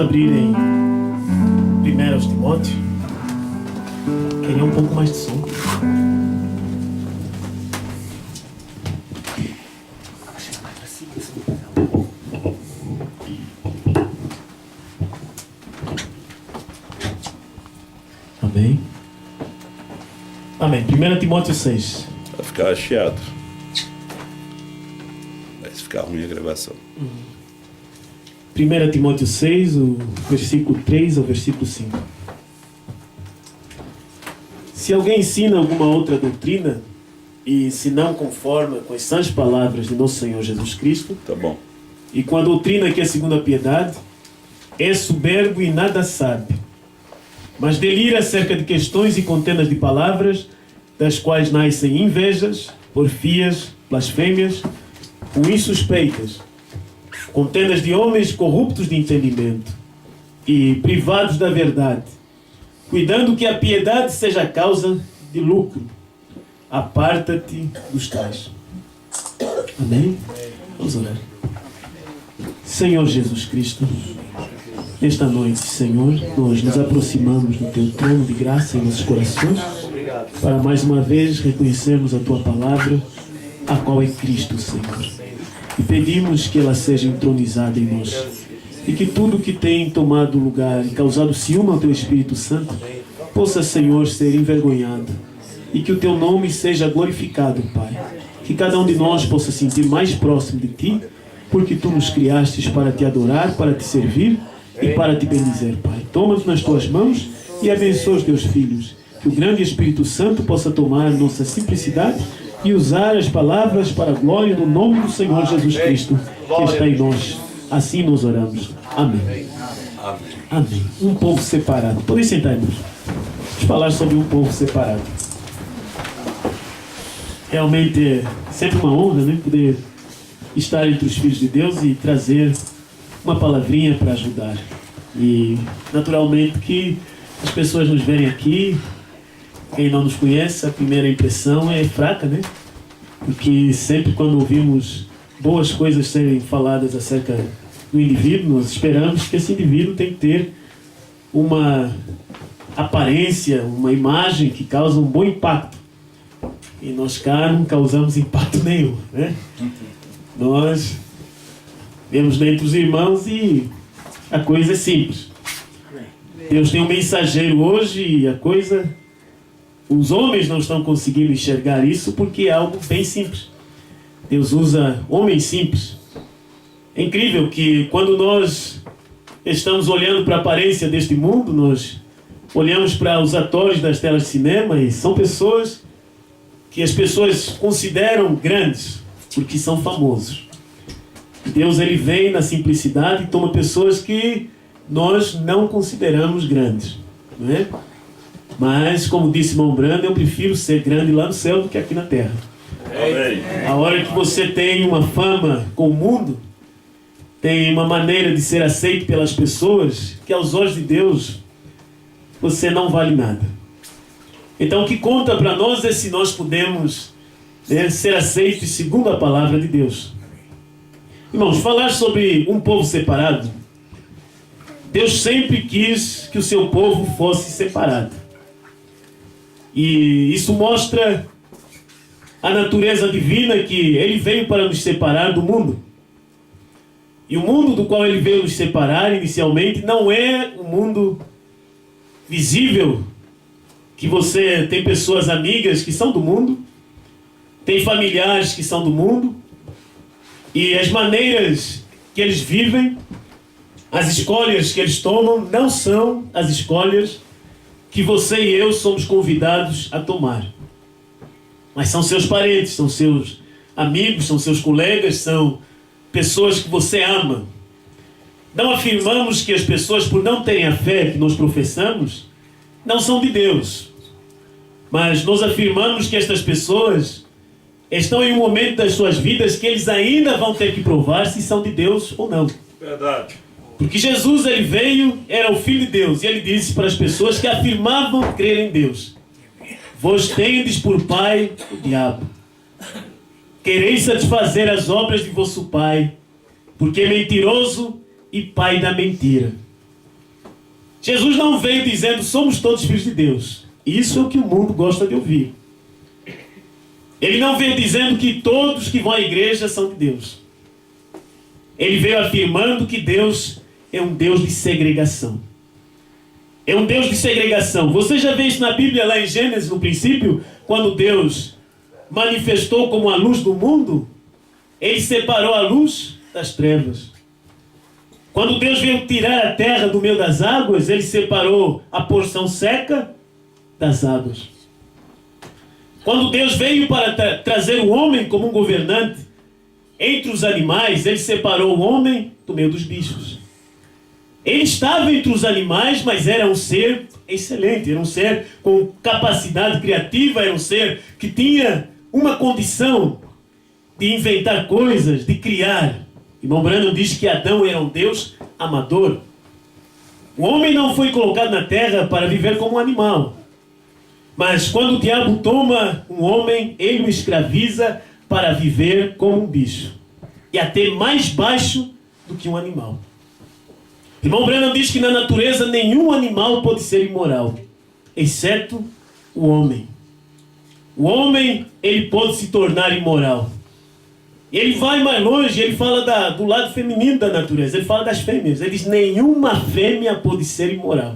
abrir em 1 Timóteo. Queria um pouco mais de som. Amém. Amém. 1 Timóteo 6. Vai ficar chiado. Vai ficar ruim a gravação. 1 Timóteo 6, o versículo 3 ao versículo 5. Se alguém ensina alguma outra doutrina, e se não conforma com as sãs palavras de nosso Senhor Jesus Cristo, Tá bom. e com a doutrina que é segundo a piedade, é soberbo e nada sabe, mas delira acerca de questões e contendas de palavras, das quais nascem invejas, porfias, blasfêmias, insuspeitas, contendas de homens corruptos de entendimento e privados da verdade, cuidando que a piedade seja causa de lucro. Aparta-te dos tais. Amém? Vamos orar. Senhor Jesus Cristo, nesta noite, Senhor, nós nos aproximamos do Teu trono de graça em nossos corações para mais uma vez reconhecermos a Tua palavra, a qual é Cristo, Senhor. E pedimos que ela seja entronizada em nós. E que tudo que tem tomado lugar e causado ciúme ao Teu Espírito Santo possa, Senhor, ser envergonhado. E que o Teu nome seja glorificado, Pai. Que cada um de nós possa se sentir mais próximo de Ti, porque Tu nos criastes para Te adorar, para Te servir e para Te bendizer, Pai. Toma-nos nas Tuas mãos e abençoa os Teus filhos. Que o grande Espírito Santo possa tomar nossa simplicidade e usar as palavras para a glória do nome do Senhor Jesus Cristo, que está em nós. Assim nós oramos. Amém. Amém. Um povo separado. Podem sentar, irmãos. Vamos falar sobre um povo separado. Realmente é sempre uma honra, né, poder estar entre os filhos de Deus e trazer uma palavrinha para ajudar. E naturalmente que as pessoas nos verem aqui, quem não nos conhece, a primeira impressão é fraca, né? Porque sempre quando ouvimos boas coisas serem faladas acerca do indivíduo, nós esperamos que esse indivíduo tem que ter uma aparência, uma imagem que causa um bom impacto. E nós cá não causamos impacto nenhum, né? Nós vemos entre os irmãos e a coisa é simples. Deus tem um mensageiro hoje e a coisa... Os homens não estão conseguindo enxergar isso porque é algo bem simples. Deus usa homens simples. É incrível que quando nós estamos olhando para a aparência deste mundo, nós olhamos para os atores das telas de cinema e são pessoas que as pessoas consideram grandes porque são famosos. Deus, ele vem na simplicidade e toma pessoas que nós não consideramos grandes, não é? Mas, como disse irmão Brando, eu prefiro ser grande lá no céu do que aqui na terra. Amém. A hora que você tem uma fama com o mundo, tem uma maneira de ser aceito pelas pessoas, que aos olhos de Deus, você não vale nada. Então o que conta para nós é se nós podemos, né, ser aceitos segundo a palavra de Deus. Irmãos, falar sobre um povo separado, Deus sempre quis que o seu povo fosse separado. E isso mostra a natureza divina, que Ele veio para nos separar do mundo. E o mundo do qual Ele veio nos separar inicialmente não é um mundo visível, que você tem pessoas amigas que são do mundo, tem familiares que são do mundo, e as maneiras que eles vivem, as escolhas que eles tomam, não são as escolhas que você e eu somos convidados a tomar. Mas são seus parentes, são seus amigos, são seus colegas, são pessoas que você ama. Não afirmamos que as pessoas, por não terem a fé que nós professamos, não são de Deus. Mas nós afirmamos que estas pessoas estão em um momento das suas vidas que eles ainda vão ter que provar se são de Deus ou não. Verdade. Porque Jesus, ele veio, era o Filho de Deus, e ele disse para as pessoas que afirmavam crer em Deus: vós tendes por pai o diabo. Quereis satisfazer as obras de vosso pai, porque é mentiroso e pai da mentira. Jesus não veio dizendo somos todos filhos de Deus. Isso é o que o mundo gosta de ouvir. Ele não veio dizendo que todos que vão à igreja são de Deus. Ele veio afirmando que Deus é um Deus de segregação. É um Deus de segregação. Você já vê isso na Bíblia, lá em Gênesis, no princípio, quando Deus manifestou como a luz do mundo, ele separou a luz das trevas. Quando Deus veio tirar a terra do meio das águas, ele separou a porção seca das águas. Quando Deus veio para trazer o homem como um governante entre os animais, ele separou o homem do meio dos bichos. Ele estava entre os animais, mas era um ser excelente, era um ser com capacidade criativa, era um ser que tinha uma condição de inventar coisas, de criar. Irmão Branham diz que Adão era um Deus amador. O homem não foi colocado na terra para viver como um animal. Mas quando o diabo toma um homem, ele o escraviza para viver como um bicho. E até mais baixo do que um animal. Irmão Branham diz que na natureza nenhum animal pode ser imoral, exceto o homem. O homem, ele pode se tornar imoral. Ele vai mais longe, ele fala do lado feminino da natureza, ele fala das fêmeas. Ele diz, nenhuma fêmea pode ser imoral.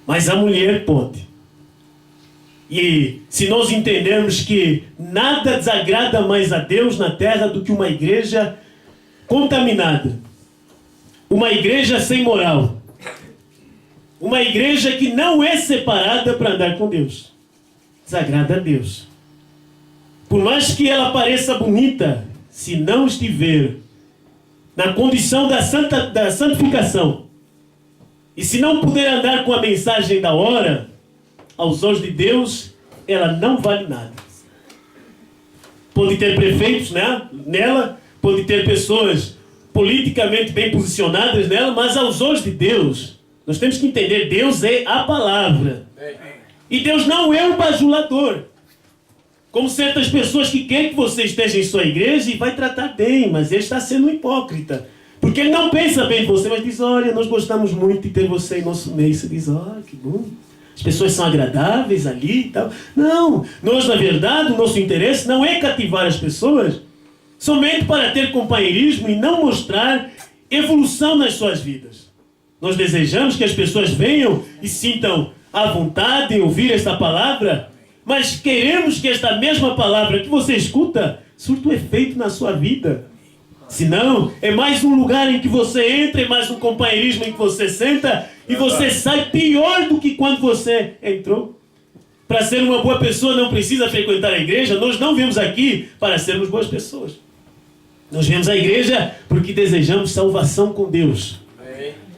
Mas a mulher pode. E se nós entendermos que nada desagrada mais a Deus na terra do que uma igreja contaminada. Uma igreja sem moral. Uma igreja que não é separada para andar com Deus. Desagrada a Deus. Por mais que ela pareça bonita, se não estiver na condição da santificação, e se não puder andar com a mensagem da hora, aos olhos de Deus, ela não vale nada. Pode ter prefeitos nela, pode ter pessoas politicamente bem posicionadas nela, mas aos olhos de Deus, nós temos que entender, Deus é a palavra. E Deus não é um bajulador. Como certas pessoas que querem que você esteja em sua igreja e vai tratar bem, mas ele está sendo um hipócrita. Porque ele não pensa bem de você, mas diz, olha, nós gostamos muito de ter você em nosso meio. Você diz, olha, que bom. As pessoas são agradáveis ali e tal. Não, nós, na verdade, o nosso interesse não é cativar as pessoas somente para ter companheirismo e não mostrar evolução nas suas vidas. Nós desejamos que as pessoas venham e sintam à vontade em ouvir esta palavra, mas queremos que esta mesma palavra que você escuta surta um efeito na sua vida. Senão, é mais um lugar em que você entra, é mais um companheirismo em que você senta e você sai pior do que quando você entrou. Para ser uma boa pessoa não precisa frequentar a igreja. Nós não viemos aqui para sermos boas pessoas. Nós viemos à igreja porque desejamos salvação com Deus.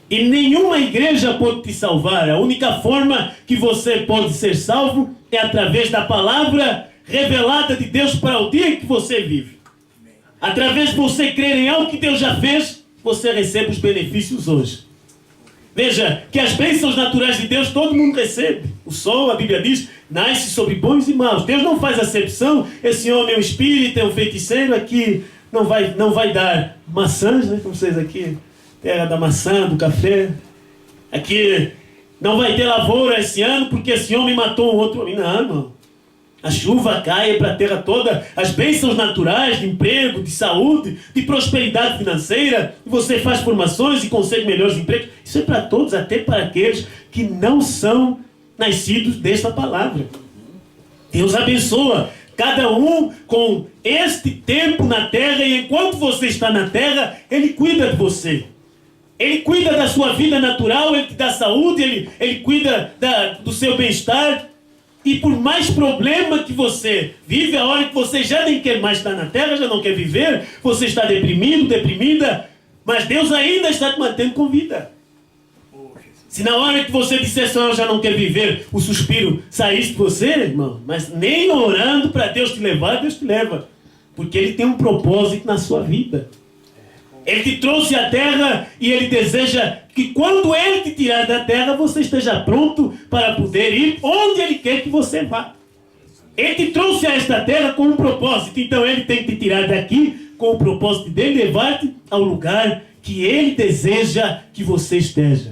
E nenhuma igreja pode te salvar. A única forma que você pode ser salvo é através da palavra revelada de Deus para o dia em que você vive. Através de você crer em algo que Deus já fez, você recebe os benefícios hoje. Veja que as bênçãos naturais de Deus todo mundo recebe. O sol, a Bíblia diz, nasce sobre bons e maus. Deus não faz acepção. Esse homem é um espírito, é um feiticeiro, aqui não vai dar maçãs, né? Como vocês aqui, terra da maçã, do café. Aqui não vai ter lavoura esse ano porque esse homem matou um outro homem. Não, irmão. A chuva cai para a terra toda, as bênçãos naturais de emprego, de saúde, de prosperidade financeira, e você faz formações e consegue melhores empregos. Isso é para todos, até para aqueles que não são nascidos desta palavra. Deus abençoa cada um com este tempo na terra, e enquanto você está na terra, Ele cuida de você. Ele cuida da sua vida natural, Ele te dá saúde, Ele cuida do seu bem-estar. E por mais problema que você vive, a hora que você já nem quer mais estar na terra, já não quer viver, você está deprimido, deprimida, mas Deus ainda está te mantendo com vida. Se na hora que você disser, Senhor, eu já não quero viver, o suspiro saísse de você, irmão, mas nem orando para Deus te levar, Deus te leva. Porque Ele tem um propósito na sua vida. Ele te trouxe à terra e Ele deseja que quando Ele te tirar da terra, você esteja pronto para poder ir onde Ele quer que você vá. Ele te trouxe a esta terra com um propósito, então Ele tem que te tirar daqui com o propósito de levar-te ao lugar que Ele deseja que você esteja.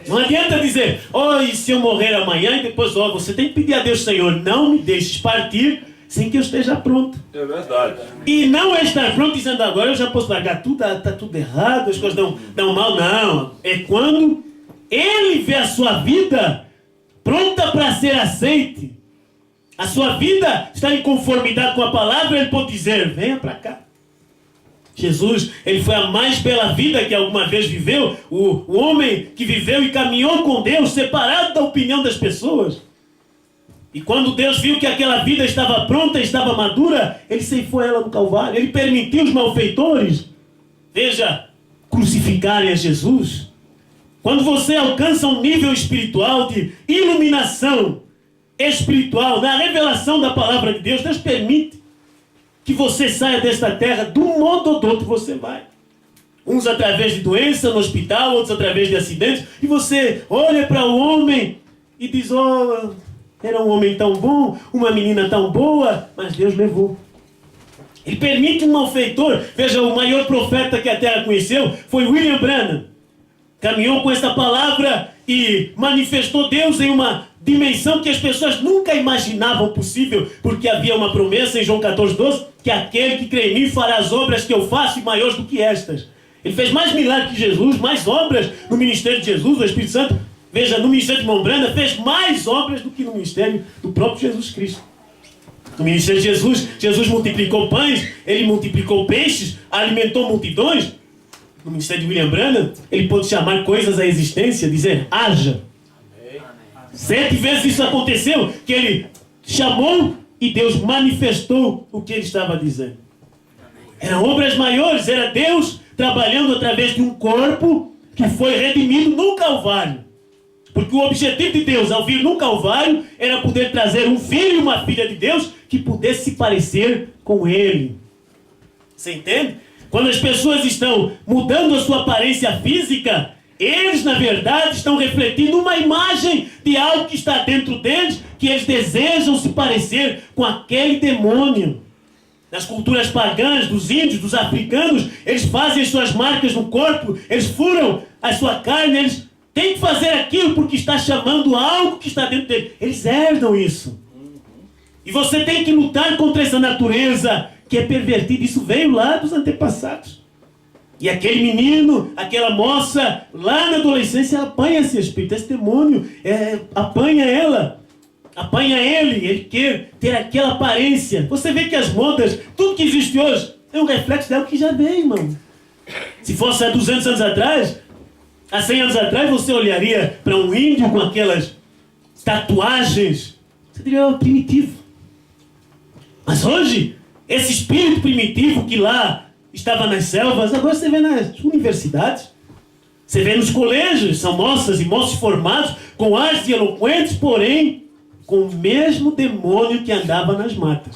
Não adianta dizer, e se eu morrer amanhã e depois, você tem que pedir a Deus, Senhor, não me deixes partir sem que eu esteja pronto. É verdade. E não é estar pronto dizendo agora eu já posso largar tudo, está tudo errado, as coisas dão mal. Não. É quando Ele vê a sua vida pronta para ser aceite. A sua vida está em conformidade com a palavra, Ele pode dizer, venha para cá. Jesus, Ele foi a mais bela vida que alguma vez viveu. O homem que viveu e caminhou com Deus, separado da opinião das pessoas. E quando Deus viu que aquela vida estava pronta, estava madura, Ele ceifou ela no Calvário. Ele permitiu os malfeitores, crucificarem a Jesus. Quando você alcança um nível espiritual de iluminação espiritual, na revelação da palavra de Deus, Deus permite que você saia desta terra do modo ou do outro você vai. Uns através de doença no hospital, outros através de acidentes. E você olha para o homem e diz, era um homem tão bom, uma menina tão boa, mas Deus levou. Ele permite um malfeitor. Veja, o maior profeta que a terra conheceu foi William Branham. Caminhou com essa palavra e manifestou Deus em uma dimensão que as pessoas nunca imaginavam possível, porque havia uma promessa em João 14:12, que aquele que crê em mim fará as obras que eu faço e maiores do que estas. Ele fez mais milagres que Jesus, mais obras no ministério de Jesus, o Espírito Santo. Veja, no ministério de Mombrana fez mais obras do que no ministério do próprio Jesus Cristo. No ministério de Jesus multiplicou pães, Ele multiplicou peixes, alimentou multidões. No ministério de William Branham, ele pôde chamar coisas à existência, dizer, haja. 7 vezes isso aconteceu, que ele chamou e Deus manifestou o que ele estava dizendo. Eram obras maiores, era Deus trabalhando através de um corpo que foi redimido no Calvário. Porque o objetivo de Deus ao vir no Calvário era poder trazer um filho e uma filha de Deus que pudesse se parecer com Ele. Você entende? Quando as pessoas estão mudando a sua aparência física, eles, na verdade, estão refletindo uma imagem de algo que está dentro deles, que eles desejam se parecer com aquele demônio. Nas culturas pagãs, dos índios, dos africanos, eles fazem as suas marcas no corpo, eles furam a sua carne, eles têm que fazer aquilo porque está chamando algo que está dentro deles. Eles herdam isso. E você tem que lutar contra essa natureza que é pervertida. Isso veio lá dos antepassados. E aquele menino, aquela moça, lá na adolescência, apanha esse espírito, esse demônio, apanha ela, apanha ele quer ter aquela aparência. Você vê que as modas, tudo que existe hoje, é um reflexo dela que já veio, irmão. Se fosse há 200 anos atrás, há 100 anos atrás, você olharia para um índio com aquelas tatuagens, você diria, primitivo. Mas hoje, esse espírito primitivo que lá estava nas selvas, agora você vê nas universidades, você vê nos colégios, são moças e moços formados com ares eloquentes, porém com o mesmo demônio que andava nas matas.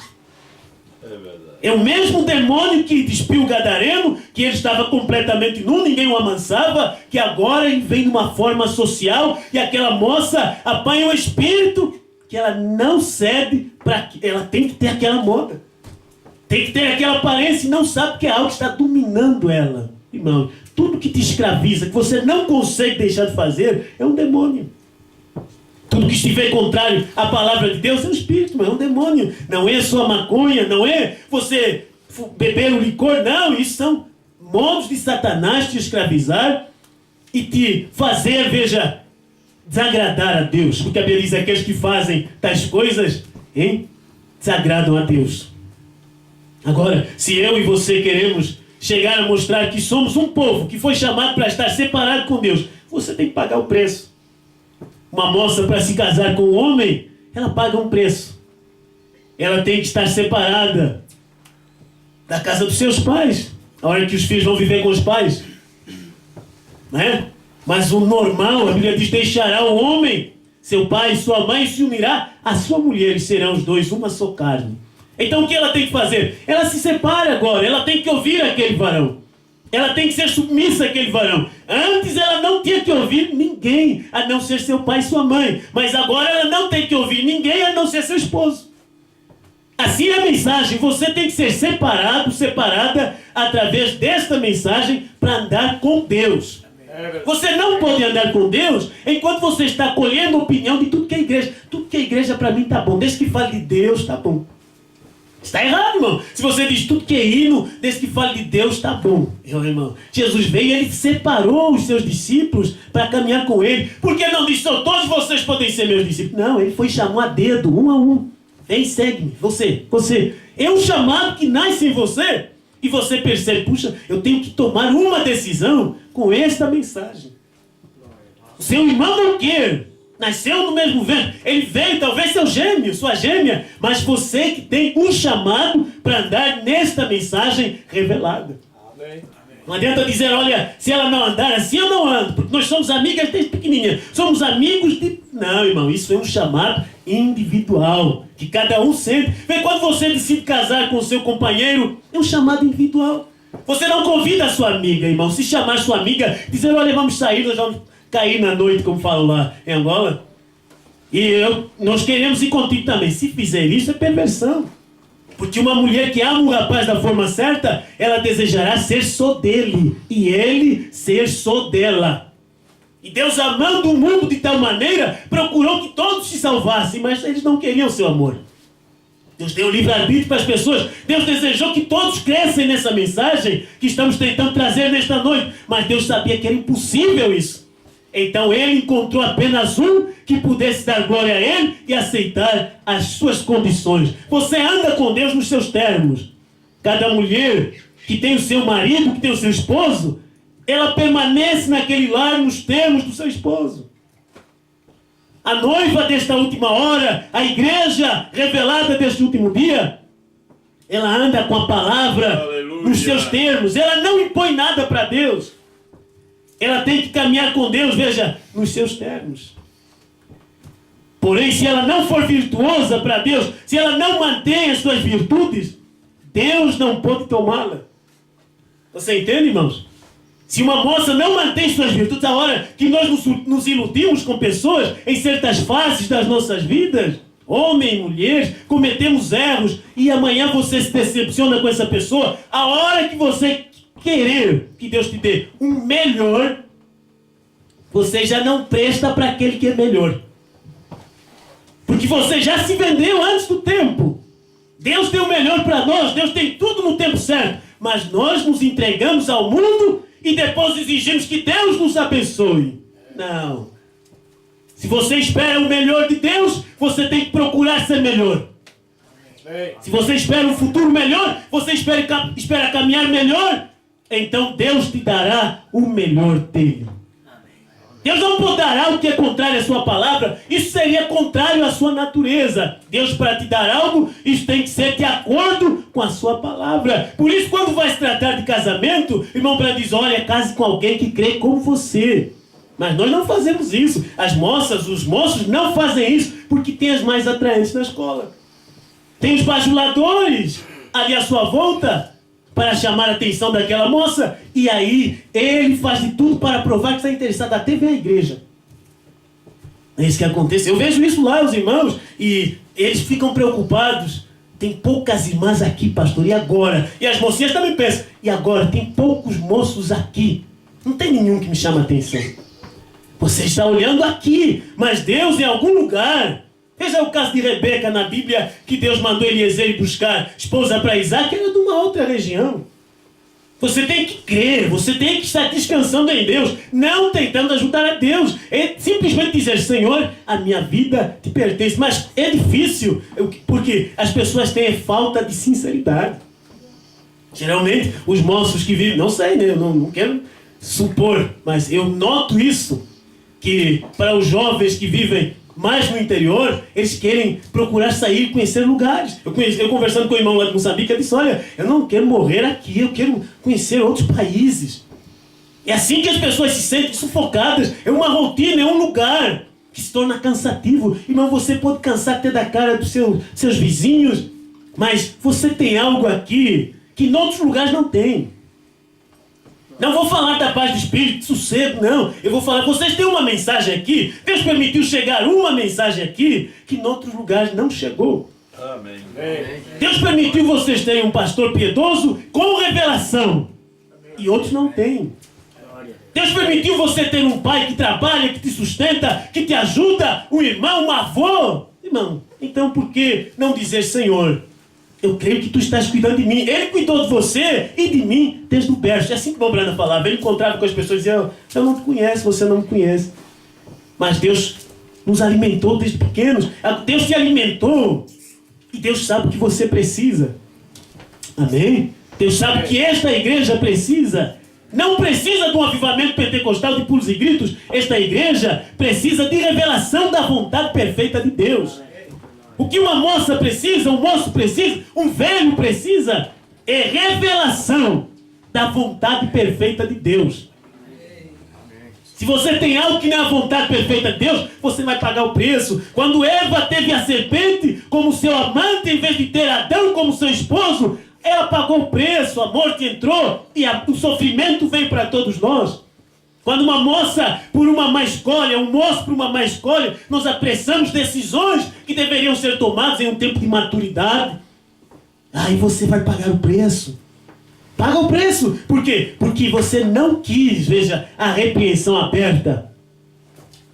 É verdade. É o mesmo demônio que despiu o gadareno, que ele estava completamente nu, ninguém o amansava, que agora ele vem numa forma social e aquela moça apanha o espírito que ela não cede, ela tem que ter aquela moda. Tem que ter aquela aparência e não sabe que é algo que está dominando ela. Irmão, tudo que te escraviza, que você não consegue deixar de fazer, é um demônio. Tudo que estiver contrário à palavra de Deus é um espírito, mas é um demônio. Não é só maconha, não é você beber o licor, não. Isso são modos de Satanás te escravizar e te fazer, desagradar a Deus. Porque a Bíblia diz que aqueles que fazem tais coisas, desagradam a Deus. Agora, se eu e você queremos chegar a mostrar que somos um povo que foi chamado para estar separado com Deus, você tem que pagar o preço. Uma moça para se casar com um homem, ela paga um preço. Ela tem que estar separada da casa dos seus pais, a hora que os filhos vão viver com os pais. Não é? Mas o normal, a Bíblia diz, deixará o homem, seu pai e sua mãe, se unirá à sua mulher, e serão os dois uma só carne. Então o que ela tem que fazer? Ela se separa agora, ela tem que ouvir aquele varão. Ela tem que ser submissa àquele varão. Antes ela não tinha que ouvir ninguém, a não ser seu pai e sua mãe. Mas agora ela não tem que ouvir ninguém, a não ser seu esposo. Assim é a mensagem, você tem que ser separado, separada, através desta mensagem, para andar com Deus. Você não pode andar com Deus enquanto você está colhendo a opinião de tudo que é igreja. Tudo que é igreja para mim está bom. Desde que fale de Deus, está bom. Está errado, irmão. Se você diz tudo que é hino, desde que fale de Deus, está bom. Meu irmão, Jesus veio e ele separou os seus discípulos para caminhar com ele. Porque não disse, todos vocês podem ser meus discípulos. Não, ele foi chamar a dedo, um a um. Vem, segue-me. Você. É um chamado que nasce em você. E você percebe, puxa, eu tenho que tomar uma decisão com esta mensagem. O seu irmão não quer. Nasceu no mesmo ventre. Ele veio, talvez seu gêmeo, sua gêmea. Mas você que tem um chamado para andar nesta mensagem revelada. Amém. Não adianta dizer, olha, se ela não andar assim, eu não ando. Porque nós somos amigas desde pequenininha. Somos amigos de... Não, irmão, isso é um chamado individual. Que cada um sente. Vê, quando você decide casar com o seu companheiro, é um chamado individual. Você não convida a sua amiga, irmão. Se chamar sua amiga, dizer, olha, vamos sair, nós vamos cair na noite, como falam lá em Angola. E nós queremos ir contigo também. Se fizer isso, é perversão. Porque uma mulher que ama um rapaz da forma certa, ela desejará ser só dele. E ele ser só dela. E Deus, amando o mundo de tal maneira, procurou que todos se salvassem. Mas eles não queriam seu amor. Deus deu livre-arbítrio para as pessoas. Deus desejou que todos crescem nessa mensagem que estamos tentando trazer nesta noite. Mas Deus sabia que era impossível isso. Então ele encontrou apenas um que pudesse dar glória a ele e aceitar as suas condições. Você anda com Deus nos seus termos. Cada mulher que tem o seu marido, que tem o seu esposo, ela permanece naquele lar nos termos do seu esposo. A noiva desta última hora, a igreja revelada deste último dia, ela anda com a palavra Aleluia. Nos seus termos. Ela não impõe nada para Deus. Ela tem que caminhar com Deus, veja, nos seus termos. Porém, se ela não for virtuosa para Deus, se ela não mantém as suas virtudes, Deus não pode tomá-la. Você entende, irmãos? Se uma moça não mantém suas virtudes, a hora que nós nos iludimos com pessoas em certas fases das nossas vidas, homem e mulher, cometemos erros e amanhã você se decepciona com essa pessoa, a hora que você querer que Deus te dê um melhor, você já não presta para aquele que é melhor. Porque você já se vendeu antes do tempo. Deus tem o melhor para nós, Deus tem tudo no tempo certo. Mas nós nos entregamos ao mundo e depois exigimos que Deus nos abençoe. Não. Se você espera o melhor de Deus, você tem que procurar ser melhor. Se você espera um futuro melhor, você espera caminhar melhor, então Deus te dará o melhor dele. Deus não dará o que é contrário à sua palavra. Isso seria contrário à sua natureza. Deus, para te dar algo, isso tem que ser de acordo com a sua palavra. Por isso, quando vai se tratar de casamento, irmão Branco diz, olha, case com alguém que crê como você. Mas nós não fazemos isso. As moças, os moços não fazem isso porque tem as mais atraentes na escola. Tem os bajuladores ali à sua volta para chamar a atenção daquela moça, e aí ele faz de tudo para provar que está interessado, até vem à igreja. É isso que acontece. Eu vejo isso lá, os irmãos, e eles ficam preocupados. Tem poucas irmãs aqui, pastor, e agora? E as mocinhas também pensam, e agora? Tem poucos moços aqui. Não tem nenhum que me chama a atenção. Você está olhando aqui, mas Deus em algum lugar. Veja o caso de Rebeca na Bíblia, que Deus mandou Eliezer ir buscar esposa para Isaac, era de uma outra região. Você tem que crer, você tem que estar descansando em Deus, não tentando ajudar a Deus. É simplesmente dizer, Senhor, a minha vida te pertence. Mas é difícil, porque as pessoas têm falta de sinceridade. Geralmente, os moços que vivem, não sei, né? Eu não quero supor, mas eu noto isso, que para os jovens que vivem mais no interior, eles querem procurar sair e conhecer lugares. Eu conversando com o irmão lá de Moçambique, ele disse, olha, eu não quero morrer aqui, eu quero conhecer outros países. É assim que as pessoas se sentem sufocadas. É uma rotina, é um lugar que se torna cansativo. Irmão, você pode cansar até da cara dos seus vizinhos, mas você tem algo aqui que em outros lugares não tem. Não vou falar da paz do Espírito, de sossego, não. Eu vou falar, vocês têm uma mensagem aqui. Deus permitiu chegar uma mensagem aqui que em outros lugares não chegou. Amém. Deus permitiu vocês terem um pastor piedoso com revelação. E outros não têm. Deus permitiu você ter um pai que trabalha, que te sustenta, que te ajuda, um irmão, um avô. Irmão, então por que não dizer, Senhor, eu creio que tu estás cuidando de mim. Ele cuidou de você e de mim desde o berço. É assim que o Brando falava. Ele encontrava com as pessoas e dizia, eu não te conheço, você não me conhece. Mas Deus nos alimentou desde pequenos. Deus te alimentou. E Deus sabe o que você precisa. Amém? Deus sabe que esta igreja precisa. Não precisa de um avivamento pentecostal de pulos e gritos. Esta igreja precisa de revelação da vontade perfeita de Deus. O que uma moça precisa, um moço precisa, um velho precisa, é revelação da vontade perfeita de Deus. Se você tem algo que não é a vontade perfeita de Deus, você vai pagar o preço. Quando Eva teve a serpente como seu amante, em vez de ter Adão como seu esposo, ela pagou o preço, a morte entrou e o sofrimento veio para todos nós. Quando uma moça por uma má escolha, um moço por uma má escolha, nós apressamos decisões que deveriam ser tomadas em um tempo de maturidade. Aí você vai pagar o preço. Paga o preço. Por quê? Porque você não quis, veja, a repreensão aberta.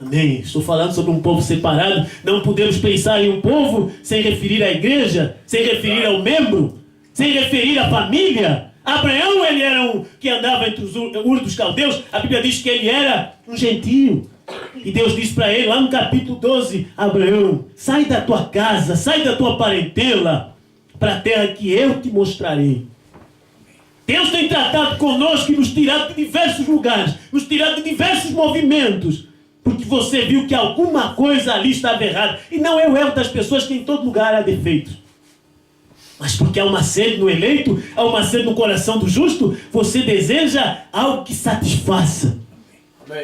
Amém? Estou falando sobre um povo separado. Não podemos pensar em um povo sem referir à igreja, sem referir ao membro, sem referir à família. Abraão, ele era um que andava entre os Ur dos Caldeus. A Bíblia diz que ele era um gentio. E Deus disse para ele, lá no capítulo 12, Abraão, sai da tua casa, sai da tua parentela, para a terra que eu te mostrarei. Deus tem tratado conosco e nos tirado de diversos lugares, nos tirado de diversos movimentos, porque você viu que alguma coisa ali estava errada. E não é o erro das pessoas, que em todo lugar há defeitos. Mas porque há uma sede no eleito, há uma sede no coração do justo, você deseja algo que satisfaça.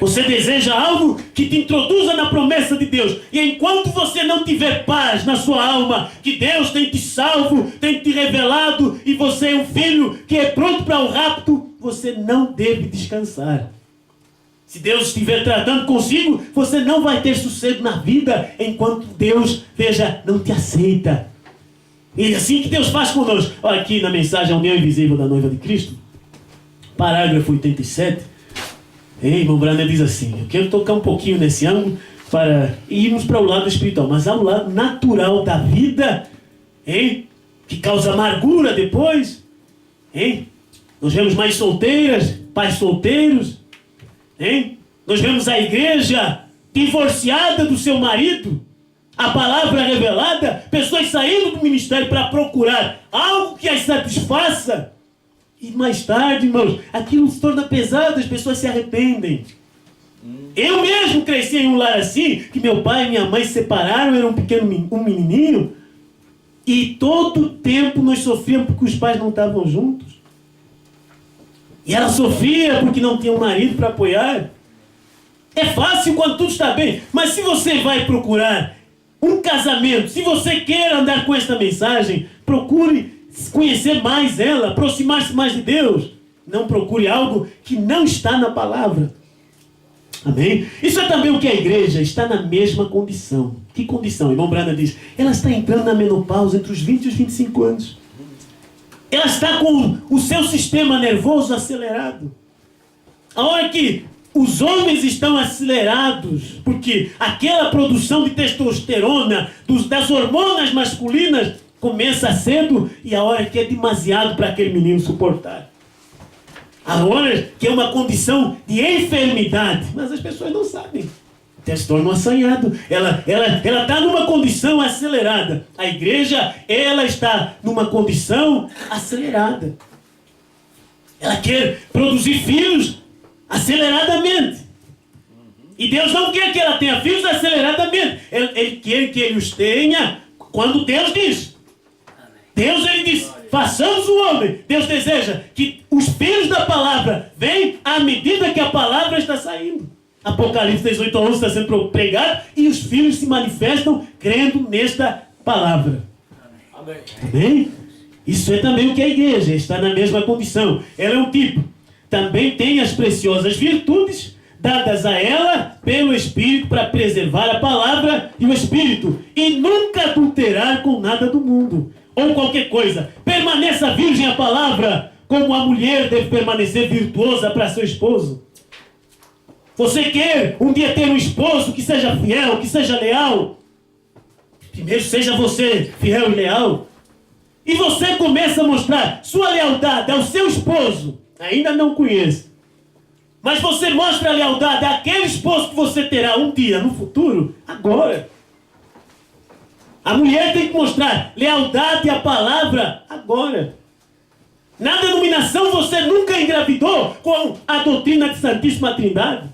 Você deseja algo que te introduza na promessa de Deus. E enquanto você não tiver paz na sua alma, que Deus tem te salvo, tem te revelado, e você é um filho que é pronto para o rapto, você não deve descansar. Se Deus estiver tratando consigo, você não vai ter sossego na vida, enquanto Deus, veja, não te aceita. E é assim que Deus faz conosco. Olha aqui na mensagem A União Invisível da Noiva de Cristo, parágrafo 87. Irmão Brando diz assim, eu quero tocar um pouquinho nesse ângulo para irmos para o lado espiritual, mas há o lado natural da vida, que causa amargura depois. Nós vemos mães solteiras, pais solteiros. Nós vemos a igreja divorciada do seu marido. A palavra revelada, pessoas saindo do ministério para procurar algo que as satisfaça. E mais tarde, irmãos, aquilo se torna pesado, as pessoas se arrependem. Eu mesmo cresci em um lar assim, que meu pai e minha mãe se separaram, era um menininho, e todo tempo nós sofríamos porque os pais não estavam juntos. E ela sofria porque não tinha um marido para apoiar. É fácil quando tudo está bem, mas se você vai procurar um casamento, se você quer andar com esta mensagem, procure conhecer mais ela, aproximar-se mais de Deus. Não procure algo que não está na palavra. Amém? Isso é também o que a igreja está na mesma condição. Que condição? Irmão Brana diz, ela está entrando na menopausa entre os 20 e os 25 anos. Ela está com o seu sistema nervoso acelerado. A hora que os homens estão acelerados, porque aquela produção de testosterona, das hormonas masculinas, começa cedo, e a hora que é demasiado para aquele menino suportar. A hora que é uma condição de enfermidade, mas as pessoas não sabem. Até se torna um assanhado. Ela está numa condição acelerada. A igreja, ela está numa condição acelerada. Ela quer produzir filhos aceleradamente. E Deus não quer que ela tenha filhos aceleradamente. Ele quer que ele os tenha quando Deus diz. Deus, ele diz, façamos o homem. Deus deseja que os filhos da palavra venham à medida que a palavra está saindo. Apocalipse 18:11 está sendo pregado e os filhos se manifestam crendo nesta palavra. Amém. Amém? Isso é também o que a igreja está na mesma condição. Ela é um tipo. Também tem as preciosas virtudes dadas a ela pelo Espírito para preservar a palavra e o Espírito e nunca adulterar com nada do mundo ou qualquer coisa. Permaneça virgem a palavra, como a mulher deve permanecer virtuosa para seu esposo. Você quer um dia ter um esposo que seja fiel, que seja leal? Primeiro seja você fiel e leal. E você começa a mostrar sua lealdade ao seu esposo. Ainda não conhece. Mas você mostra a lealdade àquele esposo que você terá um dia no futuro, agora. A mulher tem que mostrar lealdade à palavra agora. Na denominação você nunca engravidou com a doutrina de Santíssima Trindade.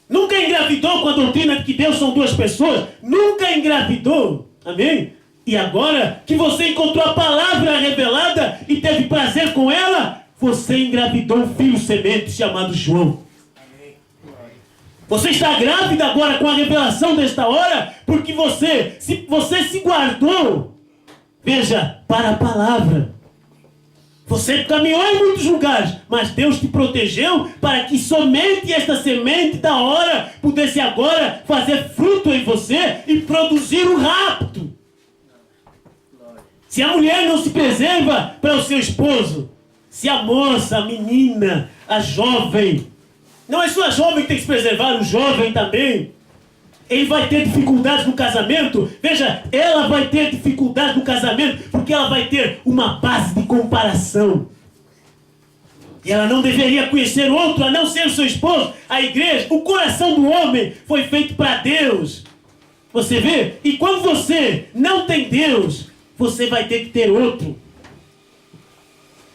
Nunca engravidou com a doutrina de que Deus são duas pessoas. Nunca engravidou. Amém? E agora que você encontrou a palavra revelada e teve prazer com ela, você engravidou um filho semente chamado João. Você está grávida agora com a revelação desta hora, porque você se guardou, veja, para a palavra. Você caminhou em muitos lugares, mas Deus te protegeu para que somente esta semente da hora pudesse agora fazer fruto em você e produzir um rapto. Se a mulher não se preserva para o seu esposo, se a moça, a menina, a jovem, não é só a jovem que tem que se preservar, o jovem também, ele vai ter dificuldades no casamento. Veja, ela vai ter dificuldades no casamento porque ela vai ter uma base de comparação. E ela não deveria conhecer outro a não ser o seu esposo, a igreja. O coração do homem foi feito para Deus. Você vê? E quando você não tem Deus, você vai ter que ter outro.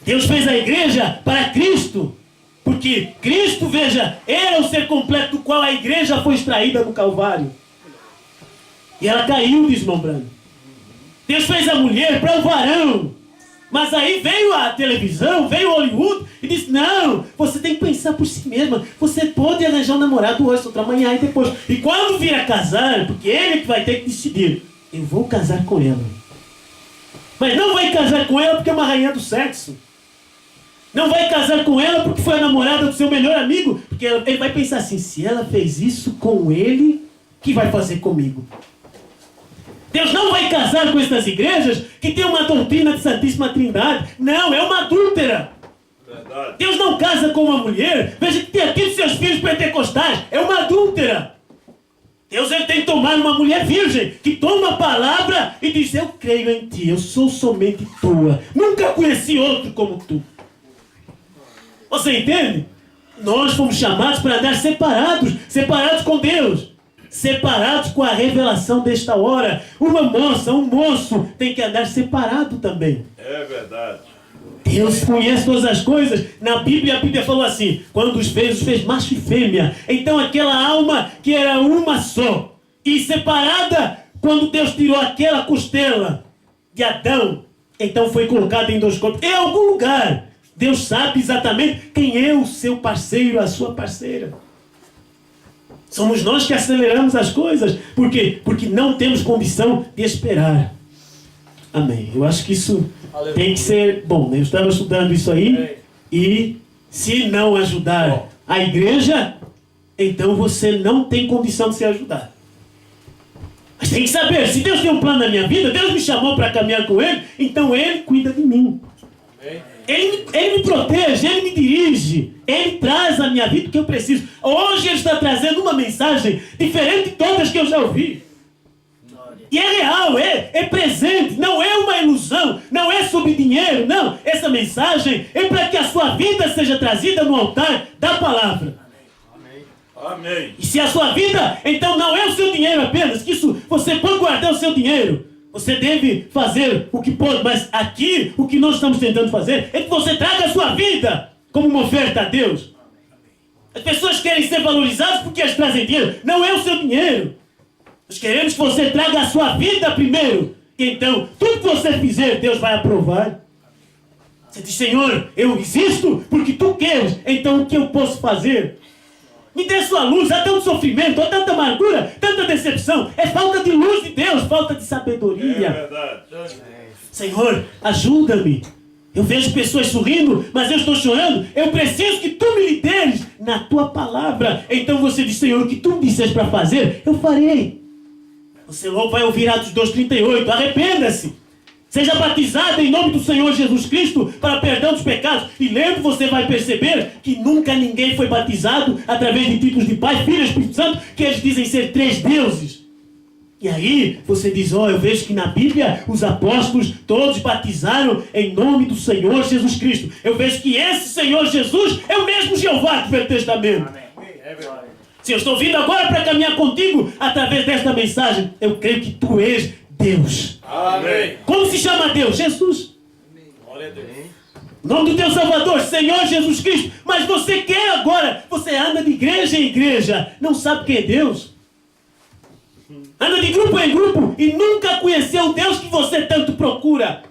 Deus fez a igreja para Cristo. Porque Cristo, veja, era o ser completo do qual a igreja foi extraída no Calvário. E ela caiu desmembrando. Deus fez a mulher para o varão. Mas aí veio a televisão, veio o Hollywood e disse, não, você tem que pensar por si mesma. Você pode arranjar um namorado hoje, outra amanhã e depois. E quando vir a casar, porque ele é que vai ter que decidir, eu vou casar com ela. Mas não vai casar com ela porque é uma rainha do sexo. Não vai casar com ela porque foi a namorada do seu melhor amigo. Porque ele vai pensar assim, se ela fez isso com ele, o que vai fazer comigo? Deus não vai casar com essas igrejas que tem uma doutrina de Santíssima Trindade. Não, é uma adúltera. Verdade. Deus não casa com uma mulher, veja que tem aqui os seus filhos pentecostais, é uma adúltera. Deus ele tem que tomar uma mulher virgem, que toma a palavra e diz, eu creio em ti, eu sou somente tua. Nunca conheci outro como tu. Você entende? Nós fomos chamados para andar separados com Deus, separados com a revelação desta hora. Uma moça, um moço tem que andar separado também. É verdade. Deus conhece todas as coisas. Na Bíblia, a Bíblia falou assim, quando os fez macho e fêmea. Então aquela alma que era uma só e separada, quando Deus tirou aquela costela de Adão, então foi colocada em dois corpos. Em algum lugar Deus sabe exatamente quem é o seu parceiro, a sua parceira. Somos nós que aceleramos as coisas. Por quê? Porque não temos condição de esperar. Amém. Eu acho que isso tem que ser bom. Eu estava estudando isso aí. E se não ajudar a igreja, então você não tem condição de se ajudar. Mas tem que saber, se Deus tem um plano na minha vida, Deus me chamou para caminhar com Ele, então Ele cuida de mim. Ele me protege, Ele me dirige, Ele traz a minha vida o que eu preciso. Hoje Ele está trazendo uma mensagem diferente de todas que eu já ouvi. E é real, é presente, não é uma ilusão, não é sobre dinheiro, não. Essa mensagem é para que a sua vida seja trazida no altar da palavra. Amém. E se a sua vida, então não é o seu dinheiro apenas, que isso, você pode guardar o seu dinheiro. Você deve fazer o que pode, mas aqui o que nós estamos tentando fazer é que você traga a sua vida como uma oferta a Deus. As pessoas querem ser valorizadas porque elas trazem dinheiro. Não é o seu dinheiro. Nós queremos que você traga a sua vida primeiro. E então, tudo que você fizer, Deus vai aprovar. Você diz, Senhor, eu existo porque Tu queres. Então, o que eu posso fazer? Me dê sua luz, há tanto sofrimento, há tanta amargura, tanta decepção. É falta de luz de Deus, falta de sabedoria. É verdade. Senhor, ajuda-me. Eu vejo pessoas sorrindo, mas eu estou chorando. Eu preciso que Tu me lideres na Tua palavra. Então você diz, Senhor, o que Tu me disseste para fazer, eu farei. Você logo vai ouvir Atos 2:38. Arrependa-se. Seja batizado em nome do Senhor Jesus Cristo para perdão dos pecados. E lembra, você vai perceber que nunca ninguém foi batizado através de títulos de Pai, Filho e Espírito Santo, que eles dizem ser 3 deuses. E aí você diz, eu vejo que na Bíblia os apóstolos todos batizaram em nome do Senhor Jesus Cristo. Eu vejo que esse Senhor Jesus é o mesmo Jeová do Velho Testamento. Amém. É verdade. Se eu estou vindo agora para caminhar contigo através desta mensagem, eu creio que tu és Deus. Amém. Como se chama Deus? Jesus. Glória a Deus. O nome do teu Salvador, Senhor Jesus Cristo. Mas você quer agora, você anda de igreja em igreja, não sabe quem é Deus. Anda de grupo em grupo e nunca conheceu o Deus que você tanto procura.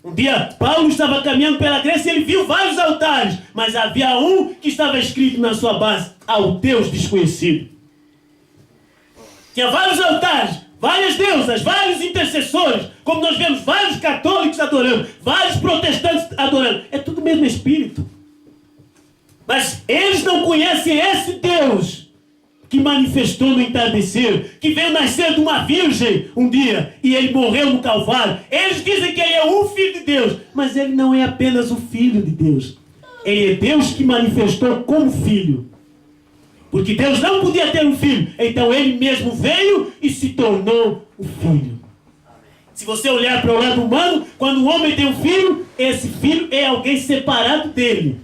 Um dia, Paulo estava caminhando pela Grécia e ele viu vários altares, mas havia um que estava escrito na sua base, ao Deus desconhecido. Tinha vários altares, várias deusas, vários intercessores, como nós vemos vários católicos adorando, vários protestantes adorando. É tudo o mesmo espírito. Mas eles não conhecem esse Deus que manifestou no entardecer, que veio nascer de uma virgem um dia, e ele morreu no Calvário. Eles dizem que ele é o Filho de Deus, mas ele não é apenas o Filho de Deus. Ele é Deus que manifestou como Filho. Porque Deus não podia ter um filho, então ele mesmo veio e se tornou o Filho. Se você olhar para o lado humano, quando o homem tem um filho, esse filho é alguém separado dele.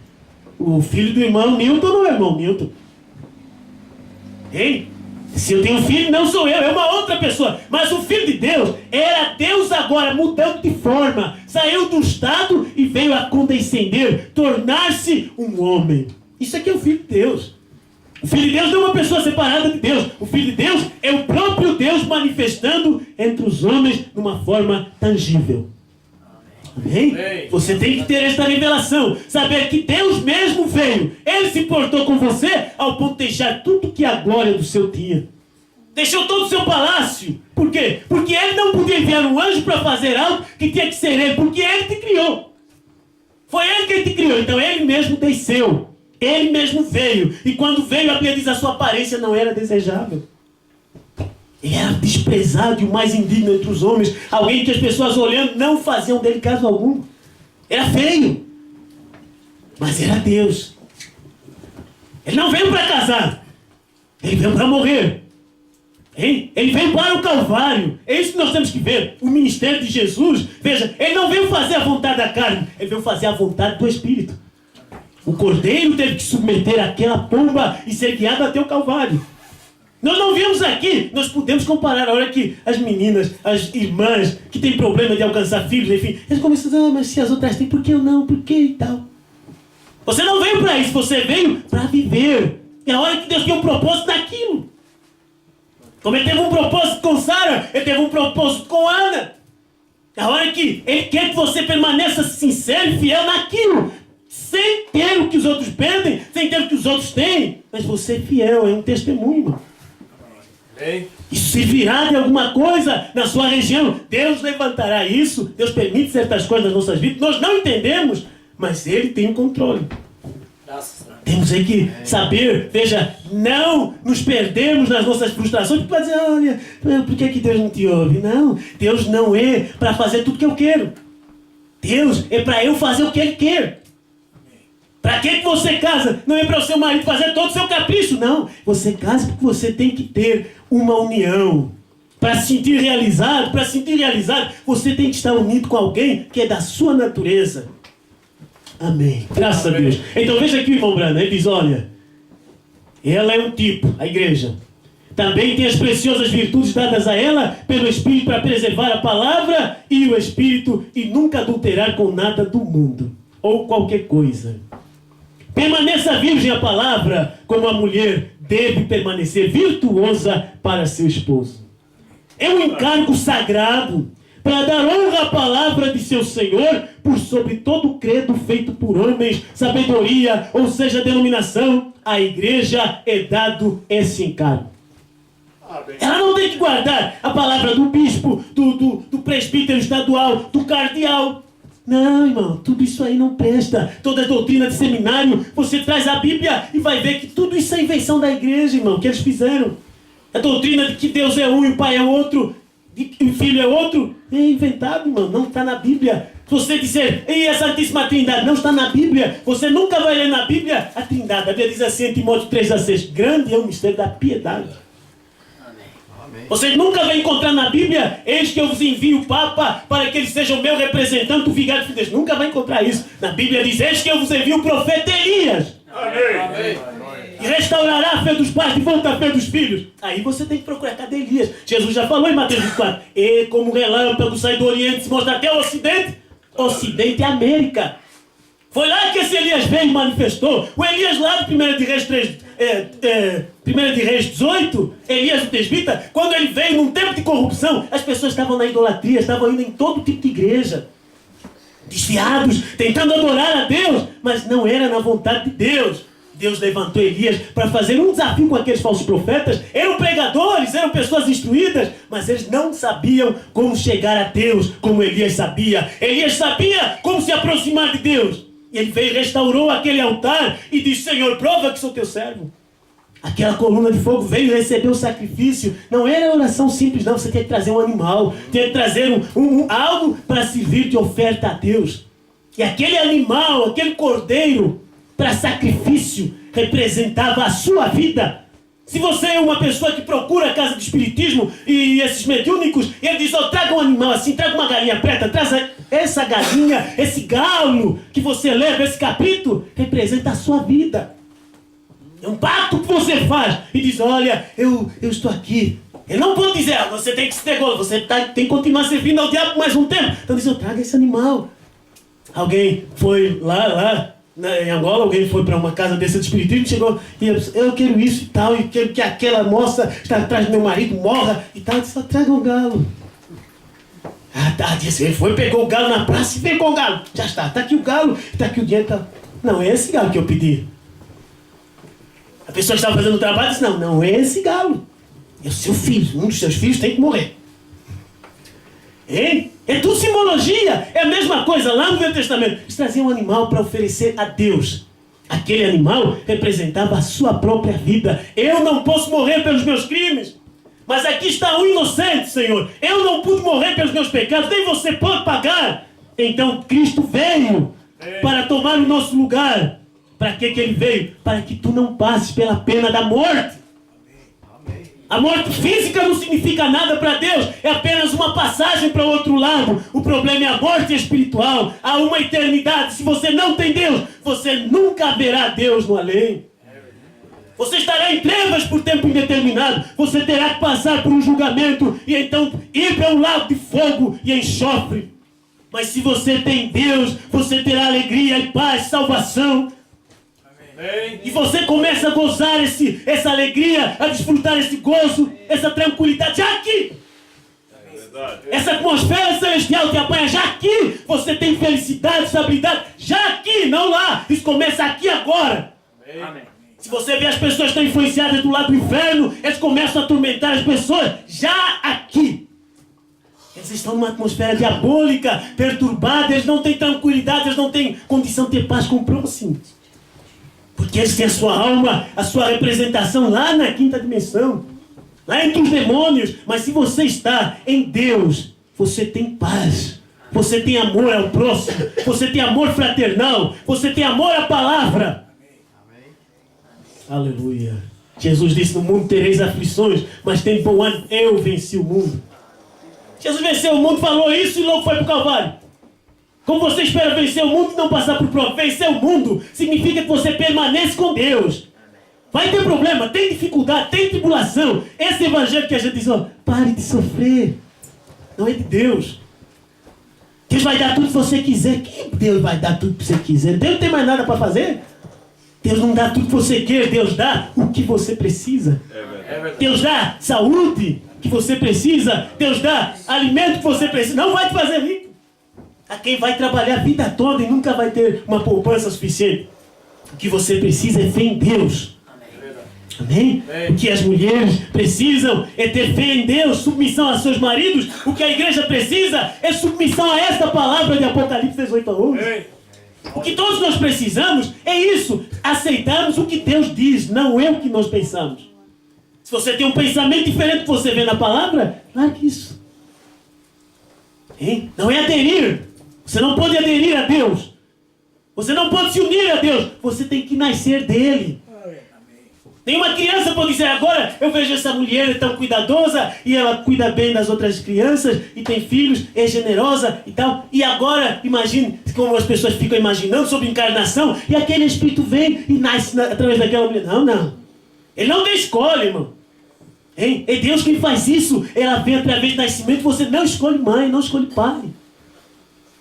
O filho do irmão Newton não é irmão Newton. Hein? Se eu tenho um filho, não sou eu, é uma outra pessoa. Mas o Filho de Deus era Deus agora, mudando de forma. Saiu do estado e veio a condescender, tornar-se um homem. Isso aqui é o Filho de Deus. O Filho de Deus não é uma pessoa separada de Deus. O Filho de Deus é o próprio Deus manifestando entre os homens de uma forma tangível. Amém? Você tem que ter esta revelação. Saber que Deus mesmo veio. Ele se importou com você ao ponto de deixar tudo que a glória do seu tinha. Deixou todo o seu palácio. Por quê? Porque ele não podia enviar um anjo para fazer algo que tinha que ser ele. Porque ele te criou. Foi ele que te criou. Então ele mesmo desceu. Ele mesmo veio. E quando veio, a Bíblia diz, a sua aparência não era desejável. Ele era desprezado e o mais indigno entre os homens. Alguém que as pessoas olhando não faziam dele caso algum. Era feio. Mas era Deus. Ele não veio para casar. Ele veio para morrer. Hein? Ele veio para o Calvário. É isso que nós temos que ver. O ministério de Jesus, veja, ele não veio fazer a vontade da carne. Ele veio fazer a vontade do Espírito. O cordeiro teve que submeter aquela pomba e ser guiado até o Calvário. Nós não vimos aqui, nós podemos comparar a hora que as meninas, as irmãs que têm problema de alcançar filhos, enfim, eles começam, mas se as outras têm, por que eu não? Por que e tal? Você não veio para isso, você veio para viver. E a hora que Deus tem um propósito naquilo. Como ele teve um propósito com Sara, ele teve um propósito com Ana. A hora que ele quer que você permaneça sincero e fiel naquilo. Sem ter o que os outros pedem, sem ter o que os outros têm. Mas você é fiel, é um testemunho, irmão. Isso servirá de alguma coisa na sua região. Deus levantará isso. Deus permite certas coisas nas nossas vidas. Nós não entendemos, mas Ele tem o controle. Temos aí que saber, veja, não nos perdemos nas nossas frustrações. Porque vai dizer, olha, por que Deus não te ouve? Não, Deus não é para fazer tudo que eu quero. Deus é para eu fazer o que Ele quer. Para que você casa? Não é para o seu marido fazer todo o seu capricho, não. Você casa porque você tem que ter uma união. Para se sentir realizado, você tem que estar unido com alguém que é da sua natureza. Amém. Graças a Deus. Então veja aqui o irmão Brando, ele diz, olha, ela é um tipo, a igreja. Também tem as preciosas virtudes dadas a ela pelo Espírito para preservar a palavra e o Espírito e nunca adulterar com nada do mundo ou qualquer coisa. Permaneça virgem a palavra, como a mulher deve permanecer virtuosa para seu esposo. É um encargo sagrado para dar honra à palavra de seu Senhor por sobre todo credo feito por homens, sabedoria, ou seja, denominação. A igreja é dado esse encargo. Ela não tem que guardar a palavra do bispo, do presbítero estadual, do cardeal. Não, irmão, tudo isso aí não presta. Toda a doutrina de seminário, você traz a Bíblia e vai ver que tudo isso é invenção da igreja, irmão, que eles fizeram. A doutrina de que Deus é um e o Pai é outro. que o filho é outro, é inventado, irmão, não está na Bíblia. Se você disser, e a Santíssima Trindade não está na Bíblia, você nunca vai ler na Bíblia a Trindade. A Bíblia diz assim em Timóteo 3,6, grande é o mistério da piedade. Amém. Vocês nunca vão encontrar na Bíblia, eis que eu vos envio o Papa para que ele seja o meu representante, o vigário de Deus. Nunca vai encontrar isso. Na Bíblia diz, eis que eu vos envio o profeta Elias. Amém. E restaurará a fé dos pais de volta à fé dos filhos. Aí você tem que procurar, cadê Elias? Jesus já falou em Mateus 24, e como relâmpago sai do Oriente, se mostra até o Ocidente. Ocidente é América. Foi lá que esse Elias veio e manifestou. O Elias lá de 1 de Reis 1 de Reis 18, Elias o Tesbita, quando ele veio num tempo de corrupção, as pessoas estavam na idolatria, estavam indo em todo tipo de igreja, desviados, tentando adorar a Deus, mas não era na vontade de Deus. Deus levantou Elias para fazer um desafio com aqueles falsos profetas. Eram pregadores, eram pessoas instruídas, mas eles não sabiam como chegar a Deus como Elias sabia. Elias sabia como se aproximar de Deus. E ele veio e restaurou aquele altar e disse, Senhor, prova que sou teu servo. Aquela coluna de fogo veio receber o sacrifício. Não era oração simples, não. Você tinha que trazer um animal, tinha que trazer algo para servir de oferta a Deus. E aquele animal, aquele cordeiro, para sacrifício, representava a sua vida. Se você é uma pessoa que procura a casa de espiritismo e esses mediúnicos, e ele diz, traga um animal assim, traga uma galinha preta, traz essa galinha, esse galo que você leva, esse cabrito, representa a sua vida. É um pacto que você faz e diz, olha, eu estou aqui. Eu não vou dizer, você tem que se ter golo, você tem que continuar servindo ao diabo mais um tempo. Então diz, traga esse animal. Alguém foi lá em Angola, alguém foi para uma casa desse de espiritismo, chegou e eu quero isso e tal, e quero que aquela moça está atrás do meu marido morra e tal, só traga um galo. Disse, ele foi, pegou o galo na praça e pegou o galo. Já está aqui o galo, está aqui o dinheiro. Tá. Não, é esse galo que eu pedi. A pessoa estava fazendo o trabalho e disse, não é esse galo. É o seu filho, um dos seus filhos tem que morrer. Hein? É tudo simbologia. É a mesma coisa lá no Velho Testamento. Eles traziam um animal para oferecer a Deus. Aquele animal representava a sua própria vida. Eu não posso morrer pelos meus crimes. Mas aqui está um inocente, Senhor. Eu não pude morrer pelos meus pecados. Nem você pode pagar. Então Cristo veio para tomar o nosso lugar. Para que ele veio? Para que tu não passes pela pena da morte. A morte física não significa nada para Deus, é apenas uma passagem para o outro lado. O problema é a morte espiritual. Há uma eternidade. Se você não tem Deus, você nunca verá Deus no além. Você estará em trevas por tempo indeterminado. Você terá que passar por um julgamento e então ir para um lago de fogo e enxofre. Mas se você tem Deus, você terá alegria e paz, salvação. E você começa a gozar essa alegria, a desfrutar esse gozo, essa tranquilidade, já aqui. Essa atmosfera celestial te apanha já aqui. Você tem felicidade, estabilidade, já aqui, não lá. Isso começa aqui agora. Amém. Se você vê as pessoas que estão influenciadas do lado do inferno, eles começam a atormentar as pessoas já aqui. Eles estão numa atmosfera diabólica, perturbada, eles não têm tranquilidade, eles não têm condição de ter paz com o próximo. Porque eles têm a sua alma, a sua representação lá na quinta dimensão. Lá entre os demônios. Mas se você está em Deus, você tem paz. Você tem amor ao próximo. Você tem amor fraternal. Você tem amor à palavra. Amém. Aleluia. Jesus disse, no mundo tereis aflições, mas tem bom ânimo, eu venci o mundo. Jesus venceu o mundo, falou isso e logo foi para o Calvário. Como você espera vencer o mundo e não passar por prova? Vencer o mundo significa que você permanece com Deus. Vai ter problema, tem dificuldade, tem tribulação. Esse evangelho que a gente diz, pare de sofrer. Não é de Deus. Deus vai dar tudo que você quiser. Que Deus vai dar tudo que você quiser? Deus não tem mais nada para fazer. Deus não dá tudo que você quer. Deus dá o que você precisa. Deus dá saúde que você precisa. Deus dá alimento que você precisa. Não vai te fazer rico. A quem vai trabalhar a vida toda e nunca vai ter uma poupança suficiente. O que você precisa é fé em Deus. Amém? O que as mulheres precisam é ter fé em Deus, submissão a seus maridos. O que a igreja precisa é submissão a esta palavra de Apocalipse 18:11. O que todos nós precisamos é isso. Aceitarmos o que Deus diz, não é o que nós pensamos. Se você tem um pensamento diferente do que você vê na palavra, largue isso. Hein? Não é aderir. Você não pode aderir a Deus. Você não pode se unir a Deus. Você tem que nascer dele. Nenhuma criança pode dizer, agora eu vejo essa mulher tão cuidadosa e ela cuida bem das outras crianças e tem filhos, é generosa e tal. E agora, imagine como as pessoas ficam imaginando sobre encarnação e aquele espírito vem e nasce através daquela mulher. Não, não. Ele não tem escolha, irmão. Hein? É Deus quem faz isso. Ela vem através do nascimento. Você não escolhe mãe, não escolhe pai.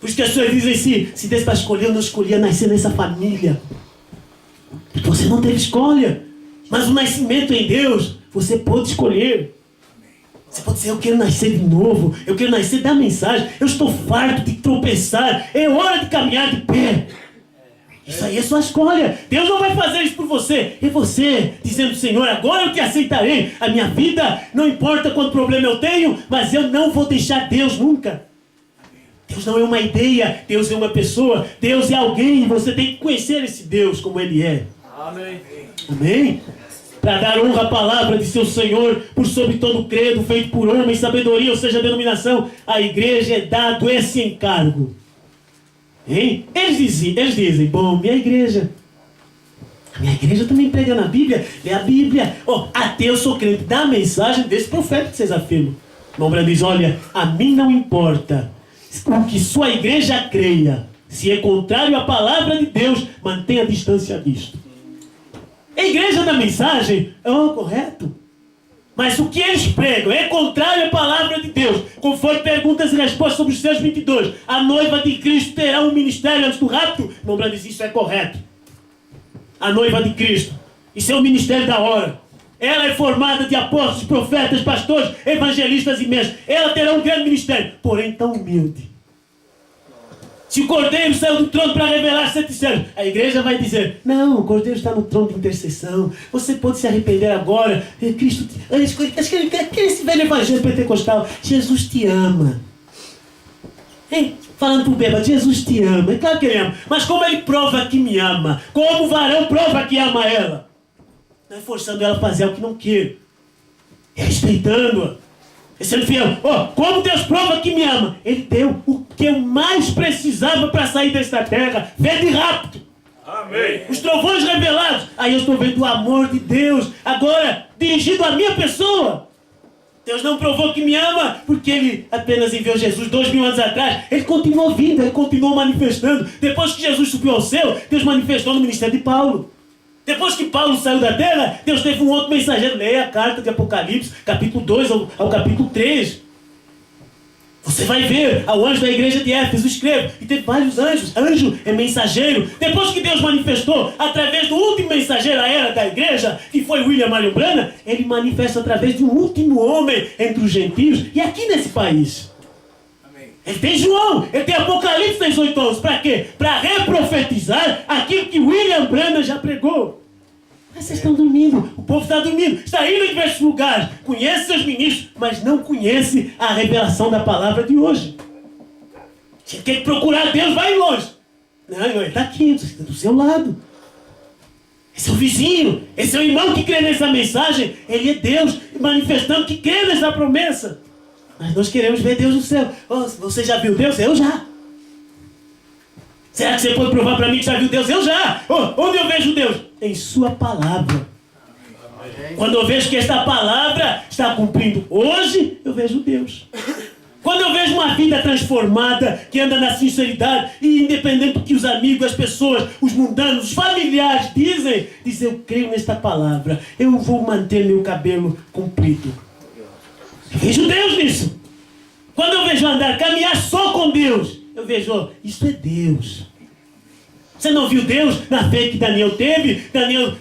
Por isso que as pessoas dizem assim, se Deus para escolher, eu não escolhia nascer nessa família. Porque você não teve escolha. Mas o nascimento em Deus, você pode escolher. Você pode dizer, eu quero nascer de novo. Eu quero nascer da mensagem. Eu estou farto de tropeçar. É hora de caminhar de pé. Isso aí é sua escolha. Deus não vai fazer isso por você. É você dizendo, Senhor, agora eu te aceitarei. A minha vida, não importa quanto problema eu tenho, mas eu não vou deixar Deus nunca. Deus não é uma ideia. Deus é uma pessoa. Deus é alguém. Você tem que conhecer esse Deus como Ele é. Amém. Amém? Para dar honra à palavra de seu Senhor, por sobre todo credo, feito por homem, sabedoria, ou seja, denominação, a igreja é dado esse encargo. Hein? Eles dizem, bom, minha igreja também prega na Bíblia, lê a Bíblia. Até eu sou crente da mensagem desse profeta que vocês afirmam. O irmão Brando diz, olha, a mim não importa o que sua igreja creia. Se é contrário à palavra de Deus, mantenha a distância disto. A igreja da mensagem é correto. Mas o que eles pregam é contrário à palavra de Deus. Conforme perguntas e respostas sobre os seus 22. A noiva de Cristo terá um ministério antes do rapto? Irmão Brando diz, isso é correto. A noiva de Cristo. Isso é o ministério da hora. Ela é formada de apóstolos, profetas, pastores, evangelistas e mestres. Ela terá um grande ministério, porém tão humilde. Se o Cordeiro saiu do trono para revelar sete céus, a igreja vai dizer, não, o Cordeiro está no trono de intercessão, você pode se arrepender agora, Cristo, esse velho evangelho pentecostal, Jesus te ama. Hein? Falando para o bêbado, Jesus te ama, é claro que ele ama, mas como ele prova que me ama? Como o varão prova que ama ela? Não é forçando ela a fazer o que não quer, é respeitando-a. Sendo fiel. Como Deus prova que me ama? Ele deu o que eu mais precisava para sair desta terra. Vê de rápido. Amém. Os trovões revelados. Aí eu estou vendo o amor de Deus. Agora, dirigido à minha pessoa. Deus não provou que me ama porque Ele apenas enviou Jesus 2000 anos atrás. Ele continuou vindo, Ele continuou manifestando. Depois que Jesus subiu ao céu, Deus manifestou no ministério de Paulo. Depois que Paulo saiu da terra, Deus teve um outro mensageiro. Leia a carta de Apocalipse, capítulo 2 ao capítulo 3. Você vai ver ao anjo da igreja de Éfeso, escreve. E teve vários anjos. Anjo é mensageiro. Depois que Deus manifestou através do último mensageiro à era da igreja, que foi William Marion Branham, Ele manifesta através de um último homem entre os gentios e aqui nesse país. Ele tem João, ele tem Apocalipse 18 anos. Para quê? Para reprofetizar aquilo que William Branham já pregou. Mas vocês estão dormindo, o povo está dormindo, está indo em diversos lugares, conhece seus ministros, mas não conhece a revelação da palavra de hoje. Você quer procurar Deus, vai longe. Não, ele está aqui, do seu lado. Esse é o vizinho, esse é o irmão que crê nessa mensagem. Ele é Deus manifestando que crê nessa promessa. Mas nós queremos ver Deus no céu. Você já viu Deus? Eu já. Será que você pode provar para mim que já viu Deus? Eu já. Onde eu vejo Deus? Em sua palavra. Amém. Quando eu vejo que esta palavra está cumprindo hoje, eu vejo Deus. Quando eu vejo uma vida transformada, que anda na sinceridade, e independente do que os amigos, as pessoas, os mundanos, os familiares dizem, eu creio nesta palavra, eu vou manter meu cabelo comprido. Eu vejo Deus nisso. Quando eu vejo andar, caminhar só com Deus, eu vejo, isso é Deus. Você não viu Deus na fé que Daniel teve?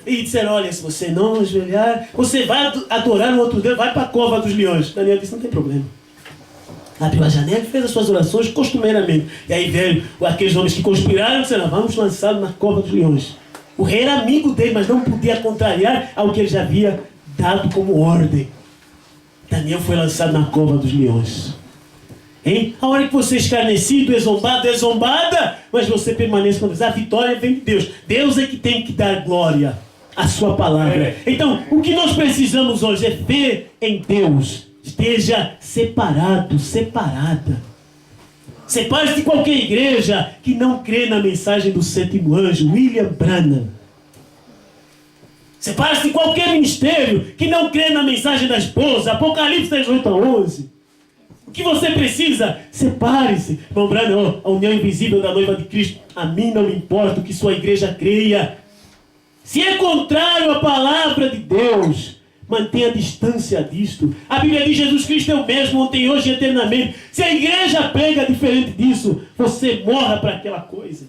E disseram, olha, se você não ajoelhar, você vai adorar um outro Deus, vai para a cova dos leões. Daniel disse, não tem problema. Abriu a janela e fez as suas orações costumeiramente. E aí veio aqueles homens que conspiraram e disseram, vamos lançá-lo na cova dos leões. O rei era amigo dele, mas não podia contrariar ao que ele já havia dado como ordem. Daniel foi lançado na cova dos leões. Hein? A hora que você é escarnecido, é zombada, mas você permanece com Deus. A vitória vem de Deus. Deus é que tem que dar glória à sua palavra. Então, o que nós precisamos hoje é fé em Deus. Esteja separado, separada. Separe-se de qualquer igreja que não crê na mensagem do sétimo anjo, William Branham. Separe-se de qualquer ministério que não crê na mensagem da esposa, Apocalipse 18:11. O que você precisa? Separe-se. Irmão Branham, a união invisível da noiva de Cristo. A mim não me importa o que sua igreja creia. Se é contrário à palavra de Deus, mantenha distância disto. A Bíblia diz que Jesus Cristo é o mesmo ontem, hoje e eternamente. Se a igreja prega diferente disso, você morra para aquela coisa.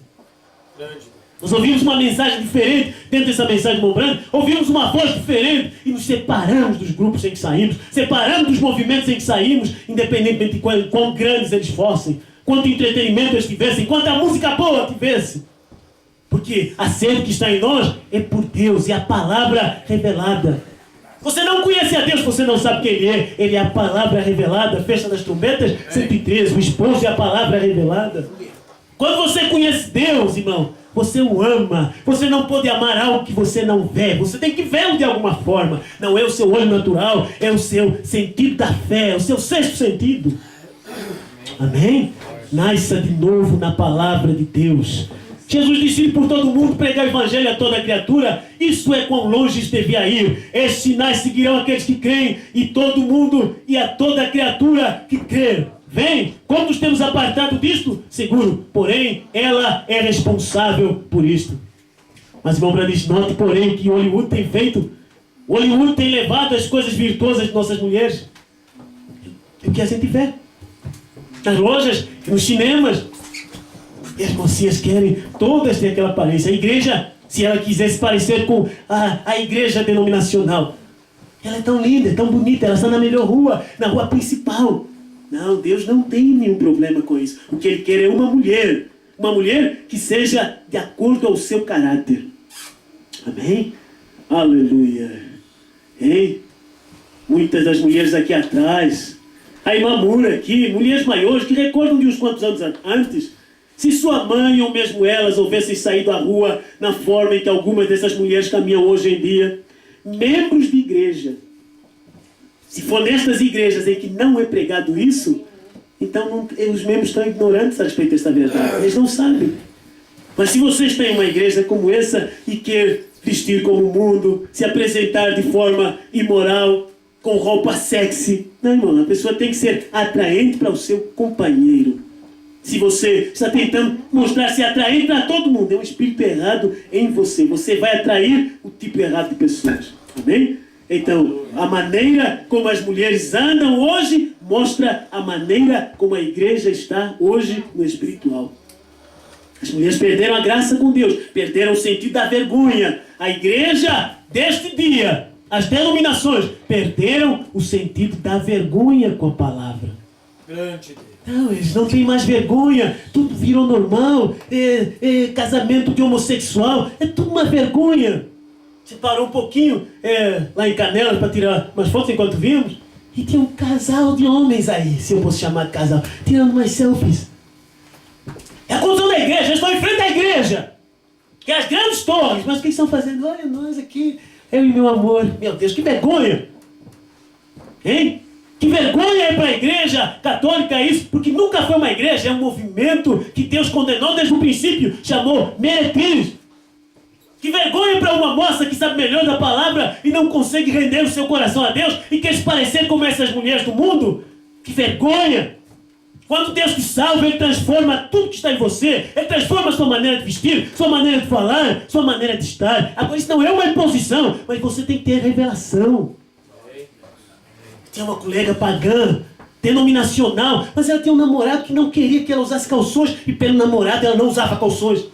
Nós ouvimos uma mensagem diferente dentro dessa mensagem, irmão Branham. Ouvimos uma voz diferente e nos separamos dos grupos em que saímos. Separamos dos movimentos em que saímos, independentemente de quão grandes eles fossem, quanto entretenimento eles tivessem, quanta música boa tivesse. Porque a sede que está em nós é por Deus, é a palavra revelada. Você não conhece a Deus, você não sabe quem Ele é. Ele é a palavra revelada. Festa das Trombetas 113, o esposo é a palavra revelada. Quando você conhece Deus, irmão, você o ama. Você não pode amar algo que você não vê. Você tem que vê-lo de alguma forma. Não é o seu olho natural, é o seu sentido da fé, é o seu sexto sentido. Amém? Nasça de novo na palavra de Deus. Jesus disse por todo mundo, pregar o evangelho a toda criatura. Isso é quão longe isso devia ir. Esses sinais seguirão aqueles que creem, e todo mundo e a toda criatura que crer. Vem, como nos temos apartado disto? Seguro, porém, ela é responsável por isto. Mas, irmão Branham diz, note, porém, que Hollywood tem feito. Hollywood tem levado as coisas virtuosas de nossas mulheres. É o que a gente vê. Nas lojas, nos cinemas. E as mocinhas querem, todas têm aquela aparência. A igreja, se ela quisesse parecer com a igreja denominacional, ela é tão linda, é tão bonita, ela está na melhor rua, na rua principal. Não, Deus não tem nenhum problema com isso. O que Ele quer é uma mulher que seja de acordo ao seu caráter. Amém? Aleluia. Ei, muitas das mulheres aqui atrás, a irmã Mura aqui, mulheres maiores que recordam de uns quantos anos antes, se sua mãe ou mesmo elas houvessem saído à rua na forma em que algumas dessas mulheres caminham hoje em dia, membros de igreja, se for nestas igrejas em que não é pregado isso, então os membros estão ignorantes a respeito desta verdade. Eles não sabem. Mas se vocês têm uma igreja como essa e quer vestir como o mundo, se apresentar de forma imoral, com roupa sexy, não, irmão, a pessoa tem que ser atraente para o seu companheiro. Se você está tentando mostrar-se atraente para todo mundo, é um espírito errado em você. Você vai atrair o tipo errado de pessoas. Amém? Então, a maneira como as mulheres andam hoje mostra a maneira como a igreja está hoje no espiritual. As mulheres perderam a graça com Deus, perderam o sentido da vergonha. A igreja deste dia, as denominações, perderam o sentido da vergonha com a palavra. Grande Deus. Não, eles não têm mais vergonha, tudo virou normal, casamento de homossexual, é tudo uma vergonha. Você parou um pouquinho lá em Canelas para tirar umas fotos enquanto vimos, e tinha um casal de homens aí, se eu posso chamar de casal, tirando umas selfies. É a condição da igreja, eles estão em frente à igreja, que é as grandes torres, mas o que eles estão fazendo? Olha nós aqui, eu e meu amor, meu Deus, que vergonha! Hein? Que vergonha é para a igreja católica isso, porque nunca foi uma igreja, é um movimento que Deus condenou desde o princípio, chamou meretrizes. Que vergonha para uma moça que sabe melhor da palavra e não consegue render o seu coração a Deus e quer se parecer como essas mulheres do mundo. Que vergonha! Quando Deus te salva, Ele transforma tudo que está em você. Ele transforma a sua maneira de vestir, sua maneira de falar, sua maneira de estar. Agora, isso não é uma imposição, mas você tem que ter revelação. Tinha uma colega pagã, denominacional, mas ela tinha um namorado que não queria que ela usasse calções, e pelo namorado ela não usava calções.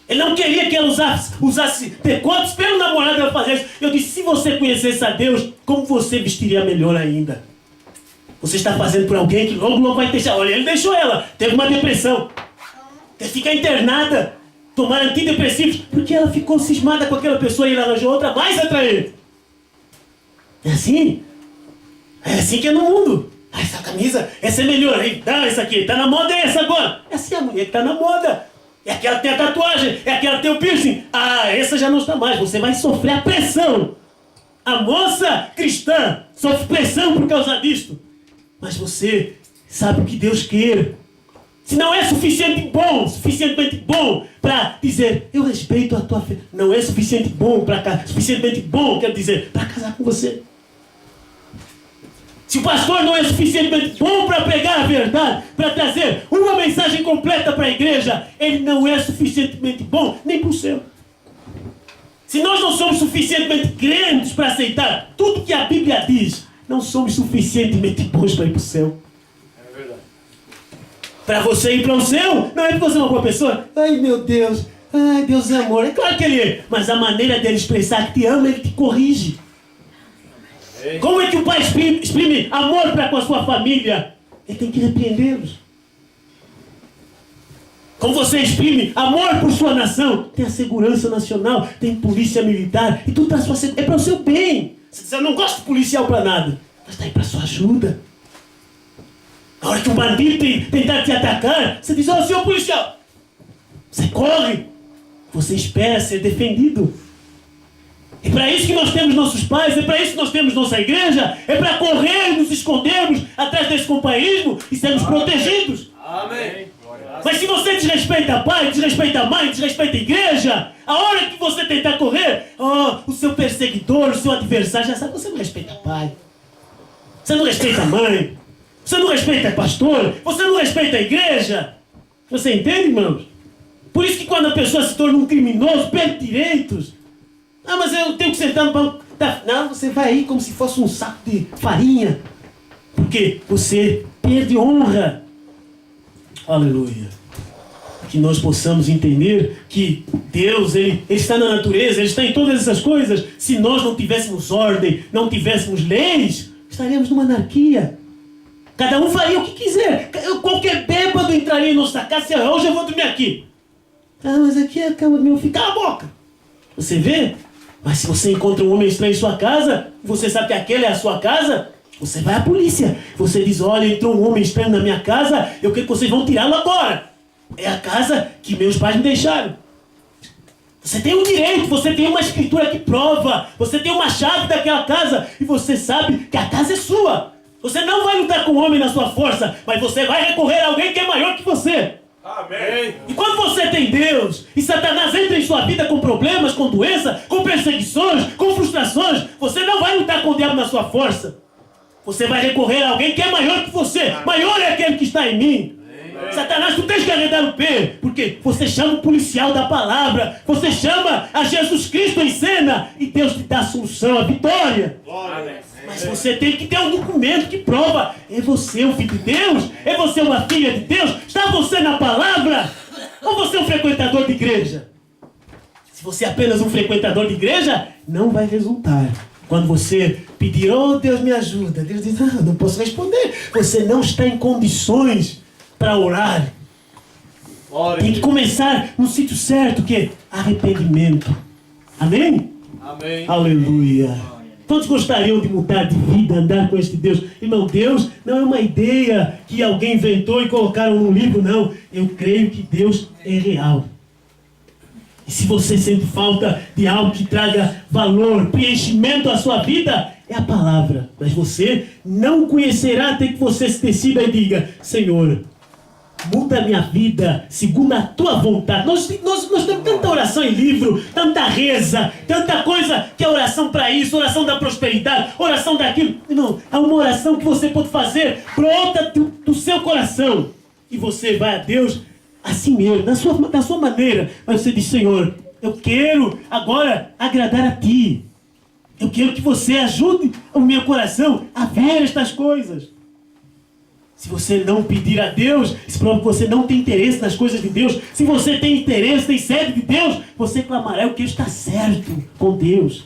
Ele não queria que ela usasse decotes, pelo namorado ela fazia isso. Eu disse, se você conhecesse a Deus, como você vestiria melhor ainda? Você está fazendo por alguém que logo vai deixar. Olha, ele deixou ela, teve uma depressão, teve que ficar internada, tomar antidepressivos, porque ela ficou cismada com aquela pessoa e ele arranjou outra mais atraente. É assim? É assim que é no mundo. Essa camisa, essa é melhor, hein? Dá essa aqui, tá na moda é essa agora. Essa é a mulher que tá na moda. É aquela que tem a tatuagem, é aquela que tem o piercing. Ah, essa já não está mais, você vai sofrer a pressão. A moça cristã sofre pressão por causa disto. Mas você sabe o que Deus quer. Se não é suficientemente bom para dizer, eu respeito a tua fé, não é suficientemente bom, quero dizer, para casar com você. Se o pastor não é suficientemente bom para pregar a verdade, para trazer uma mensagem completa para a igreja, ele não é suficientemente bom nem para o céu. Se nós não somos suficientemente crentes para aceitar tudo que a Bíblia diz, não somos suficientemente bons para ir para o céu. É verdade. Para você ir para o céu, não é porque você é uma boa pessoa. Ai, meu Deus. Ai, Deus é amor. É claro que ele é. Mas a maneira dele expressar que te ama, ele te corrige. Como é que o pai exprime amor para com a sua família? Ele tem que repreendê-los. Como você exprime amor por sua nação, tem a segurança nacional, tem polícia militar, e tudo é para o seu bem. Você não gosta de policial para nada, mas está aí para sua ajuda. Na hora que um bandido tentar te atacar, você diz, ó, senhor policial, você corre, você espera ser defendido. É para isso que nós temos nossos pais, é para isso que nós temos nossa igreja, é para correr, nos escondermos atrás desse companheirismo e sermos protegidos. Amém. Mas se você desrespeita pai, desrespeita mãe, desrespeita a igreja, a hora que você tentar correr, o seu perseguidor, o seu adversário já sabe, você não respeita pai, você não respeita a mãe, você não respeita pastor, você não respeita a igreja. Você entende, irmãos? Por isso que quando a pessoa se torna um criminoso, perde direitos. Ah, mas eu tenho que sentar no banco. Não, você vai aí como se fosse um saco de farinha. Porque você perde honra. Aleluia. Que nós possamos entender que Deus, Ele está na natureza, Ele está em todas essas coisas. Se nós não tivéssemos ordem, não tivéssemos leis, estaríamos numa anarquia. Cada um faria o que quiser. Qualquer bêbado entraria em nossa casa e hoje eu vou dormir aqui. Ah, mas aqui é a cama do meu filho. Cala a boca. Você vê? Mas se você encontra um homem estranho em sua casa, você sabe que aquele é a sua casa, você vai à polícia. Você diz, olha, entrou um homem estranho na minha casa, eu quero que vocês vão tirá-lo agora. É a casa que meus pais me deixaram. Você tem um direito, você tem uma escritura que prova, você tem uma chave daquela casa e você sabe que a casa é sua. Você não vai lutar com o homem na sua força, mas você vai recorrer a alguém que é maior que você. Amém. E quando você tem Deus e Satanás entra em sua vida com problemas, com doença, com perseguições, com frustrações, você não vai lutar com o diabo na sua força. Você vai recorrer a alguém que é maior que você. Maior é aquele que está em mim. Amém. Satanás, tu tens que arredar o pé, porque você chama o policial da palavra, você chama a Jesus Cristo em cena e Deus te dá a solução, a vitória. Glória. Mas você tem que ter um documento que prova. É você um filho de Deus? É você uma filha de Deus? Está você na palavra? Ou você é um frequentador de igreja? Se você é apenas um frequentador de igreja, não vai resultar. Quando você pedir, oh Deus me ajuda, Deus diz, não posso responder. Você não está em condições para orar. Tem que começar no sítio certo, que é arrependimento. Amém? Amém. Aleluia. Todos gostariam de mudar de vida, andar com este Deus. Irmão, Deus não é uma ideia que alguém inventou e colocaram num livro, não. Eu creio que Deus é real. E se você sente falta de algo que traga valor, preenchimento à sua vida, é a palavra. Mas você não conhecerá até que você se decida e diga, Senhor, muda a minha vida segundo a tua vontade. Nós temos tanta oração em livro, tanta reza, tanta coisa que é oração para isso, oração da prosperidade, oração daquilo. Não, há uma oração que você pode fazer, brota do seu coração. E você vai a Deus assim mesmo, da sua maneira. Mas você diz, Senhor, eu quero agora agradar a Ti. Eu quero que você ajude o meu coração a ver estas coisas. Se você não pedir a Deus, isso prova que você não tem interesse nas coisas de Deus. Se você tem interesse, tem sede de Deus, você clamará, eu quero estar certo com Deus.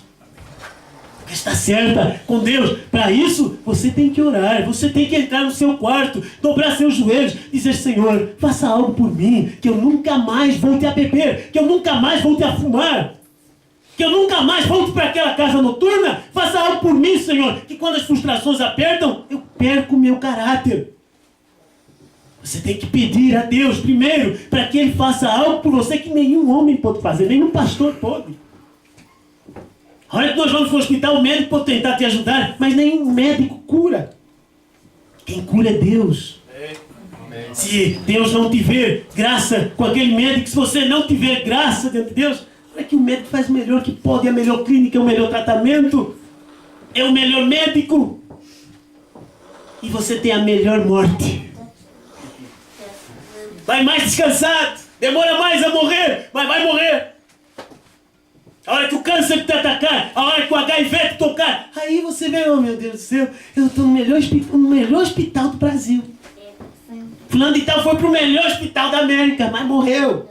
Eu quero estar certa com Deus. Para isso, você tem que orar. Você tem que entrar no seu quarto, dobrar seus joelhos, dizer, Senhor, faça algo por mim, que eu nunca mais volte a beber, que eu nunca mais volte a fumar, que eu nunca mais volte para aquela casa noturna. Faça algo por mim, Senhor, que quando as frustrações apertam, eu perco o meu caráter. Você tem que pedir a Deus primeiro para que Ele faça algo por você que nenhum homem pode fazer, nenhum pastor pode. A hora que nós vamos para o hospital, o médico pode tentar te ajudar, mas nenhum médico cura. Quem cura é Deus. Se Deus não tiver graça com aquele médico, se você não tiver graça diante de Deus, olha que o médico faz o melhor que pode, é a melhor clínica, é o melhor tratamento, é o melhor médico. E você tem a melhor morte. Vai mais descansado, demora mais a morrer, mas vai morrer. A hora que o câncer te atacar, a hora que o HIV te tocar, aí você vê, oh meu Deus do céu, eu estou no melhor hospital do Brasil. Fulano de tal foi pro melhor hospital da América, mas morreu.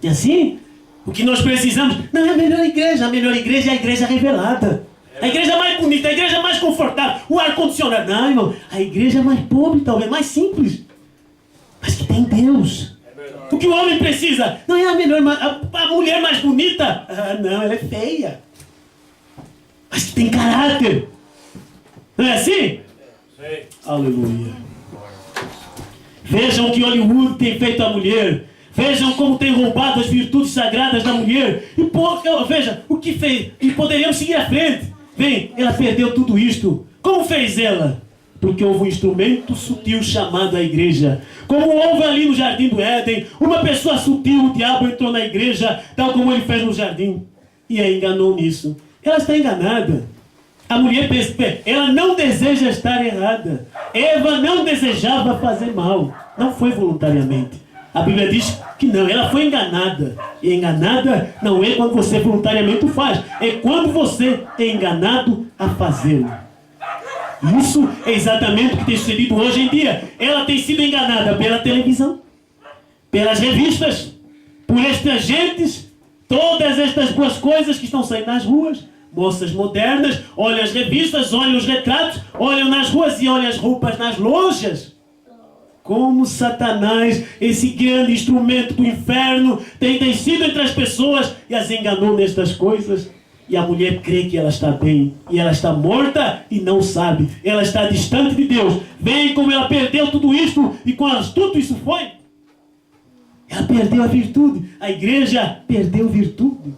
E assim, o que nós precisamos, não é a melhor igreja é a igreja revelada. A igreja mais bonita, a igreja mais confortável, o ar-condicionado. Não, irmão, a igreja mais pobre, talvez, mais simples, mas que tem Deus. O que o homem precisa não é a mulher mais bonita. Ah, não, ela é feia, mas que tem caráter. Não é assim? Sim. Aleluia. Vejam o que Hollywood tem feito à mulher. Vejam como tem roubado as virtudes sagradas da mulher. E veja o que fez. E poderíamos seguir à frente. Vem, ela perdeu tudo isto. Como fez ela? Porque houve um instrumento sutil chamado a igreja. Como houve ali no jardim do Éden, uma pessoa sutil, o diabo entrou na igreja, tal como ele fez no jardim, e a enganou nisso. Ela está enganada. A mulher, ela não deseja estar errada. Eva não desejava fazer mal. Não foi voluntariamente. A Bíblia diz que não, ela foi enganada. E enganada não é quando você voluntariamente o faz, é quando você é enganado a fazê-lo. Isso é exatamente o que tem sucedido hoje em dia. Ela tem sido enganada pela televisão, pelas revistas, por estas gentes, todas estas boas coisas que estão saindo nas ruas. Moças modernas, olham as revistas, olham os retratos, olham nas ruas e olham as roupas nas lojas. Como Satanás, esse grande instrumento do inferno, tem descido entre as pessoas e as enganou nestas coisas. E a mulher crê que ela está bem, e ela está morta e não sabe. Ela está distante de Deus. Vem como ela perdeu tudo isto, e com tudo isso foi. Ela perdeu a virtude. A igreja perdeu virtude.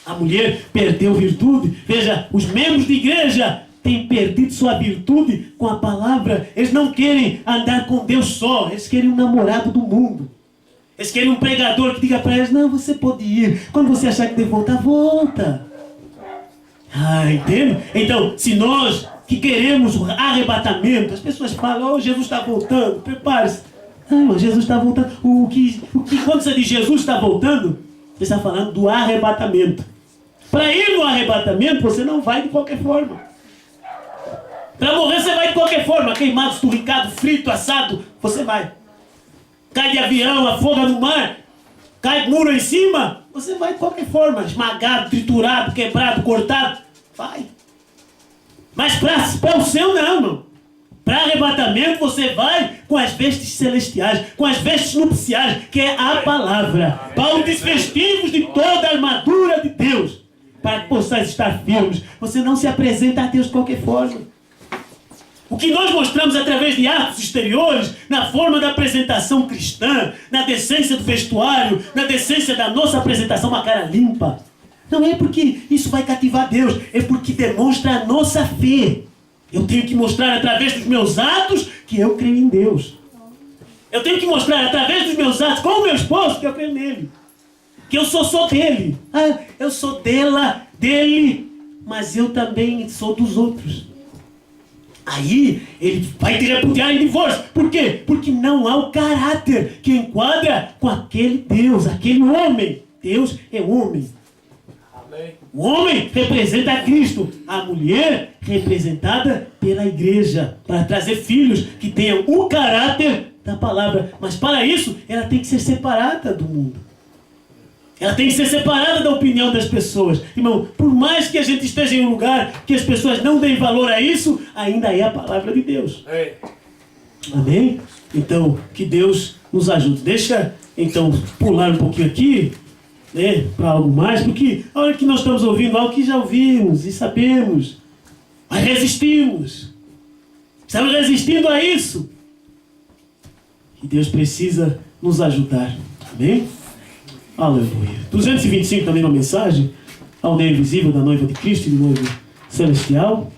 A mulher perdeu virtude. Veja, os membros de igreja têm perdido sua virtude com a palavra. Eles não querem andar com Deus só. Eles querem um namorado do mundo. Eles querem um pregador que diga para eles, não, você pode ir. Quando você achar que deve voltar, volta. Ah, entende? Então, se nós que queremos o arrebatamento, as pessoas falam, oh, Jesus está voltando, prepare-se. Ah, irmão, Jesus está voltando. Quando você diz Jesus está voltando, você está falando do arrebatamento. Para ir no arrebatamento, você não vai de qualquer forma. Para morrer, você vai de qualquer forma. Queimado, esturricado, frito, assado, você vai. Cai de avião, afoga no mar, cai muro em cima, você vai de qualquer forma. Esmagado, triturado, quebrado, cortado, vai. Mas para o céu não, irmão. Para arrebatamento você vai com as vestes celestiais, com as vestes nupciais, que é a palavra. Paulo diz, vestimos de toda a armadura de Deus, para que possais estar firmes. Você não se apresenta a Deus de qualquer forma. O que nós mostramos através de atos exteriores, na forma da apresentação cristã, na decência do vestuário, na decência da nossa apresentação, uma cara limpa, não é porque isso vai cativar Deus, é porque demonstra a nossa fé. Eu tenho que mostrar através dos meus atos que eu creio em Deus. Eu tenho que mostrar através dos meus atos, com o meu esposo, que eu creio nele. Que eu sou só dele. Ah, eu sou dele, mas eu também sou dos outros. Aí ele vai te repudiar em divórcio. Por quê? Porque não há o caráter que enquadra com aquele Deus, aquele homem. Deus é homem. Amém. O homem representa a Cristo. A mulher representada pela igreja. Para trazer filhos que tenham o caráter da palavra. Mas para isso, ela tem que ser separada do mundo. Ela tem que ser separada da opinião das pessoas. Irmão, por mais que a gente esteja em um lugar que as pessoas não deem valor a isso, ainda é a palavra de Deus. Amém. Amém? Então, que Deus nos ajude. Deixa, então, pular um pouquinho aqui, né, para algo mais, porque a hora que nós estamos ouvindo algo que já ouvimos e sabemos, mas resistimos. Estamos resistindo a isso. E Deus precisa nos ajudar. Amém? Aleluia. 225 também uma mensagem ao aldeia invisível da noiva de Cristo e do noivo celestial.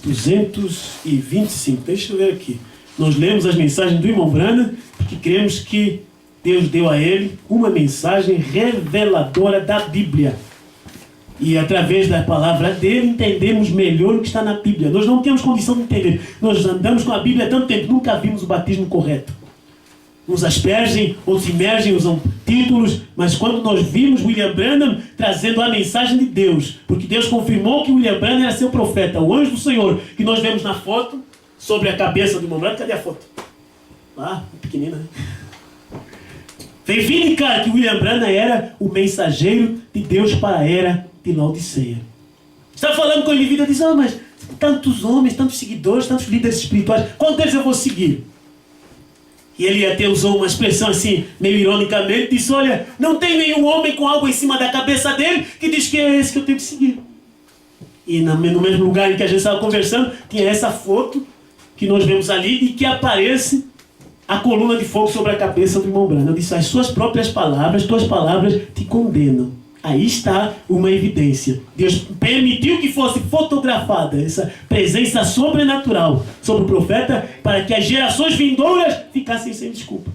225. Deixa eu ver aqui. Nós lemos as mensagens do irmão Branham, porque cremos que Deus deu a ele uma mensagem reveladora da Bíblia. E através da palavra dele entendemos melhor o que está na Bíblia. Nós não temos condição de entender. Nós andamos com a Bíblia há tanto tempo, nunca vimos o batismo correto. Uns aspergem, outros imergem, usam títulos, mas quando nós vimos William Branham trazendo a mensagem de Deus, porque Deus confirmou que William Branham era seu profeta, o anjo do Senhor, que nós vemos na foto, sobre a cabeça do irmão Branham. Cadê a foto? Ah, pequenina, né? Vem vindicar que William Branham era o mensageiro de Deus para a era de Laodiceia. Está falando com ele em vida, diz, mas tantos homens, tantos seguidores, tantos líderes espirituais, qual deles eu vou seguir? E ele até usou uma expressão assim, meio ironicamente, disse, olha, não tem nenhum homem com algo em cima da cabeça dele que diz que é esse que eu tenho que seguir. E no mesmo lugar em que a gente estava conversando, tinha essa foto que nós vemos ali e que aparece a coluna de fogo sobre a cabeça do irmão Branham. Eu disse, as suas próprias palavras, tuas palavras te condenam. Aí está uma evidência. Deus permitiu que fosse fotografada essa presença sobrenatural sobre o profeta para que as gerações vindouras ficassem sem desculpa.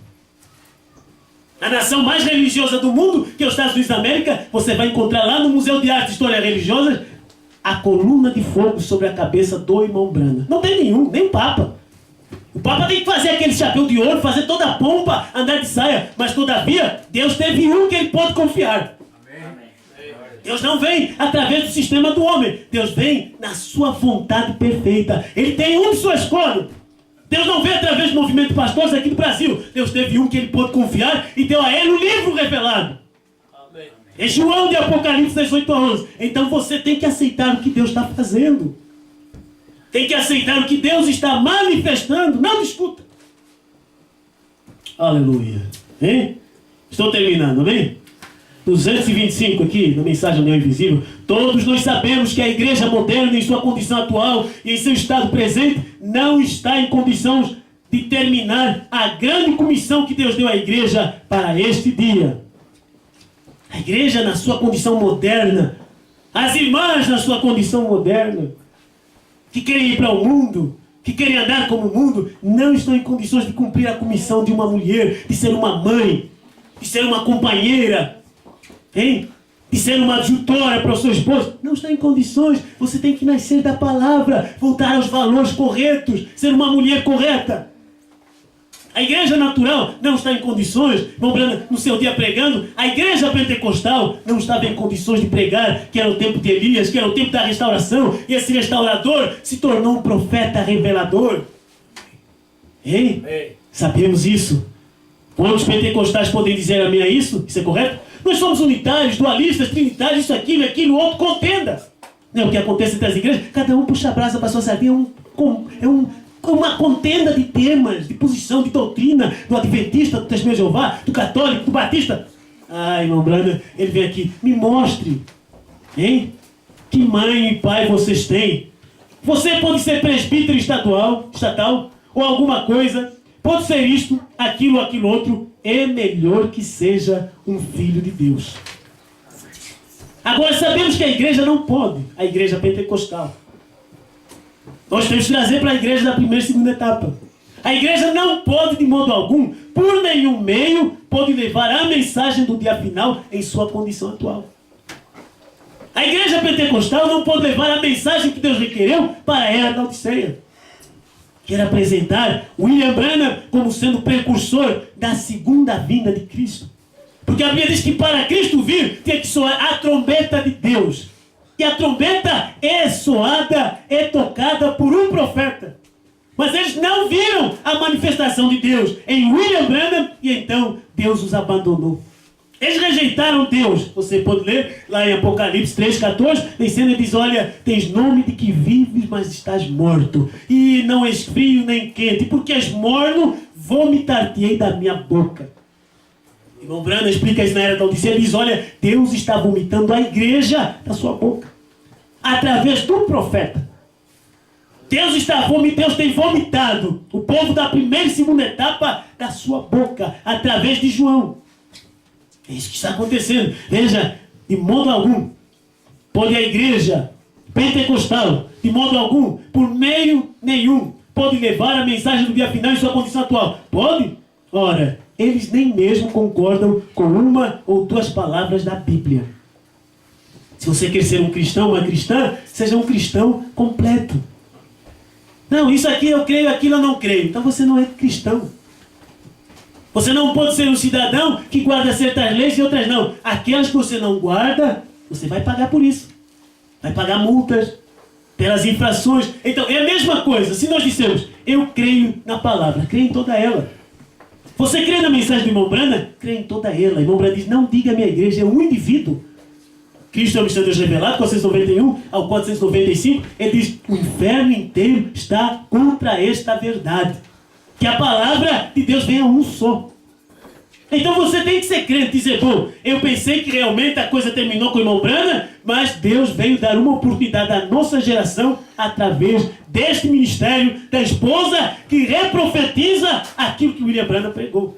A nação mais religiosa do mundo, que é os Estados Unidos da América, você vai encontrar lá no Museu de Arte e História Religiosa a coluna de fogo sobre a cabeça do irmão Branham. Não tem nenhum, nem o Papa. O Papa tem que fazer aquele chapéu de ouro, fazer toda a pompa, andar de saia, mas todavia Deus teve um que ele pode confiar. Deus não vem através do sistema do homem. Deus vem na sua vontade perfeita. Ele tem um de sua escolha. Deus não vem através do movimento de pastores aqui do Brasil. Deus teve um que ele pôde confiar e deu a ele o livro revelado. Amém. É João de Apocalipse 18 a 11. Então você tem que aceitar o que Deus está fazendo. Tem que aceitar o que Deus está manifestando. Não discuta. Aleluia. Hein? Estou terminando, amém? 225 aqui, na mensagem União Invisível. Todos nós sabemos que a igreja moderna, em sua condição atual e em seu estado presente, não está em condições de terminar a grande comissão que Deus deu à igreja para este dia. A igreja na sua condição moderna, as irmãs na sua condição moderna, que querem ir para o mundo, que querem andar como o mundo, não estão em condições de cumprir a comissão de uma mulher, de ser uma mãe, de ser uma companheira, hein? De ser uma adjutora para o seu esposo. Não está em condições. Você tem que nascer da palavra, voltar aos valores corretos, ser uma mulher correta. A igreja natural não está em condições, no seu dia pregando, a igreja pentecostal não estava em condições de pregar, que era o tempo de Elias, que era o tempo da restauração, e esse restaurador se tornou um profeta revelador. Hein? Sabemos isso. Quantos pentecostais podem dizer amém a isso? Isso é correto? Nós somos unitários, dualistas, trinitários, isso, aquilo, outro, contenda. Não é o que acontece entre as igrejas? Cada um puxa a brasa para a sua sardinha, uma contenda de temas, de posição, de doutrina, do adventista, do testemunho de Jeová, do católico, do batista. Ah, irmão Branham, ele vem aqui, me mostre, hein? Que mãe e pai vocês têm? Você pode ser presbítero estatal, ou alguma coisa, pode ser isto, aquilo outro, é melhor que seja um filho de Deus. Agora sabemos que a igreja não pode, a igreja pentecostal. Nós temos que trazer para a igreja da primeira e segunda etapa. A igreja não pode, de modo algum, por nenhum meio, pode levar a mensagem do dia final em sua condição atual. A igreja pentecostal não pode levar a mensagem que Deus requereu para a era da Laodiceia. Quero apresentar William Branham como sendo precursor da segunda vinda de Cristo. Porque a Bíblia diz que para Cristo vir, tem que soar a trombeta de Deus. E a trombeta é soada, é tocada por um profeta. Mas eles não viram a manifestação de Deus em William Branham e então Deus os abandonou. Eles rejeitaram Deus. Você pode ler lá em Apocalipse 3,14. Descendo e diz, olha, tens nome de que vives, mas estás morto. E não és frio nem quente, porque és morno, vomitar-te-ei da minha boca. Irmão Branham explica isso na era da Laodiceia. Ele diz, olha, Deus está vomitando a igreja da sua boca. Através do profeta. Deus tem vomitado o povo da primeira e segunda etapa da sua boca. Através de João. É isso que está acontecendo. Veja, de modo algum, pode a igreja pentecostal, de modo algum, por meio nenhum, pode levar a mensagem do dia final em sua condição atual. Pode? Ora, eles nem mesmo concordam com uma ou duas palavras da Bíblia. Se você quer ser um cristão, uma cristã, seja um cristão completo. Não, isso aqui eu creio, aquilo eu não creio. Então você não é cristão. Você não pode ser um cidadão que guarda certas leis e outras não. Aquelas que você não guarda, você vai pagar por isso. Vai pagar multas pelas infrações. Então é a mesma coisa. Se nós dissermos, eu creio na palavra, creio em toda ela. Você crê na mensagem do irmão Branham? Crê em toda ela. O irmão Branham diz, não diga a minha igreja, é um indivíduo. Cristo é o mistério de Deus revelado, 491 ao 495, ele diz, o inferno inteiro está contra esta verdade. Que a palavra de Deus vem a um só. Então você tem que ser crente, dizer, bom, eu pensei que realmente a coisa terminou com o irmão Branham, mas Deus veio dar uma oportunidade à nossa geração através deste ministério da esposa que reprofetiza aquilo que William Branham pregou.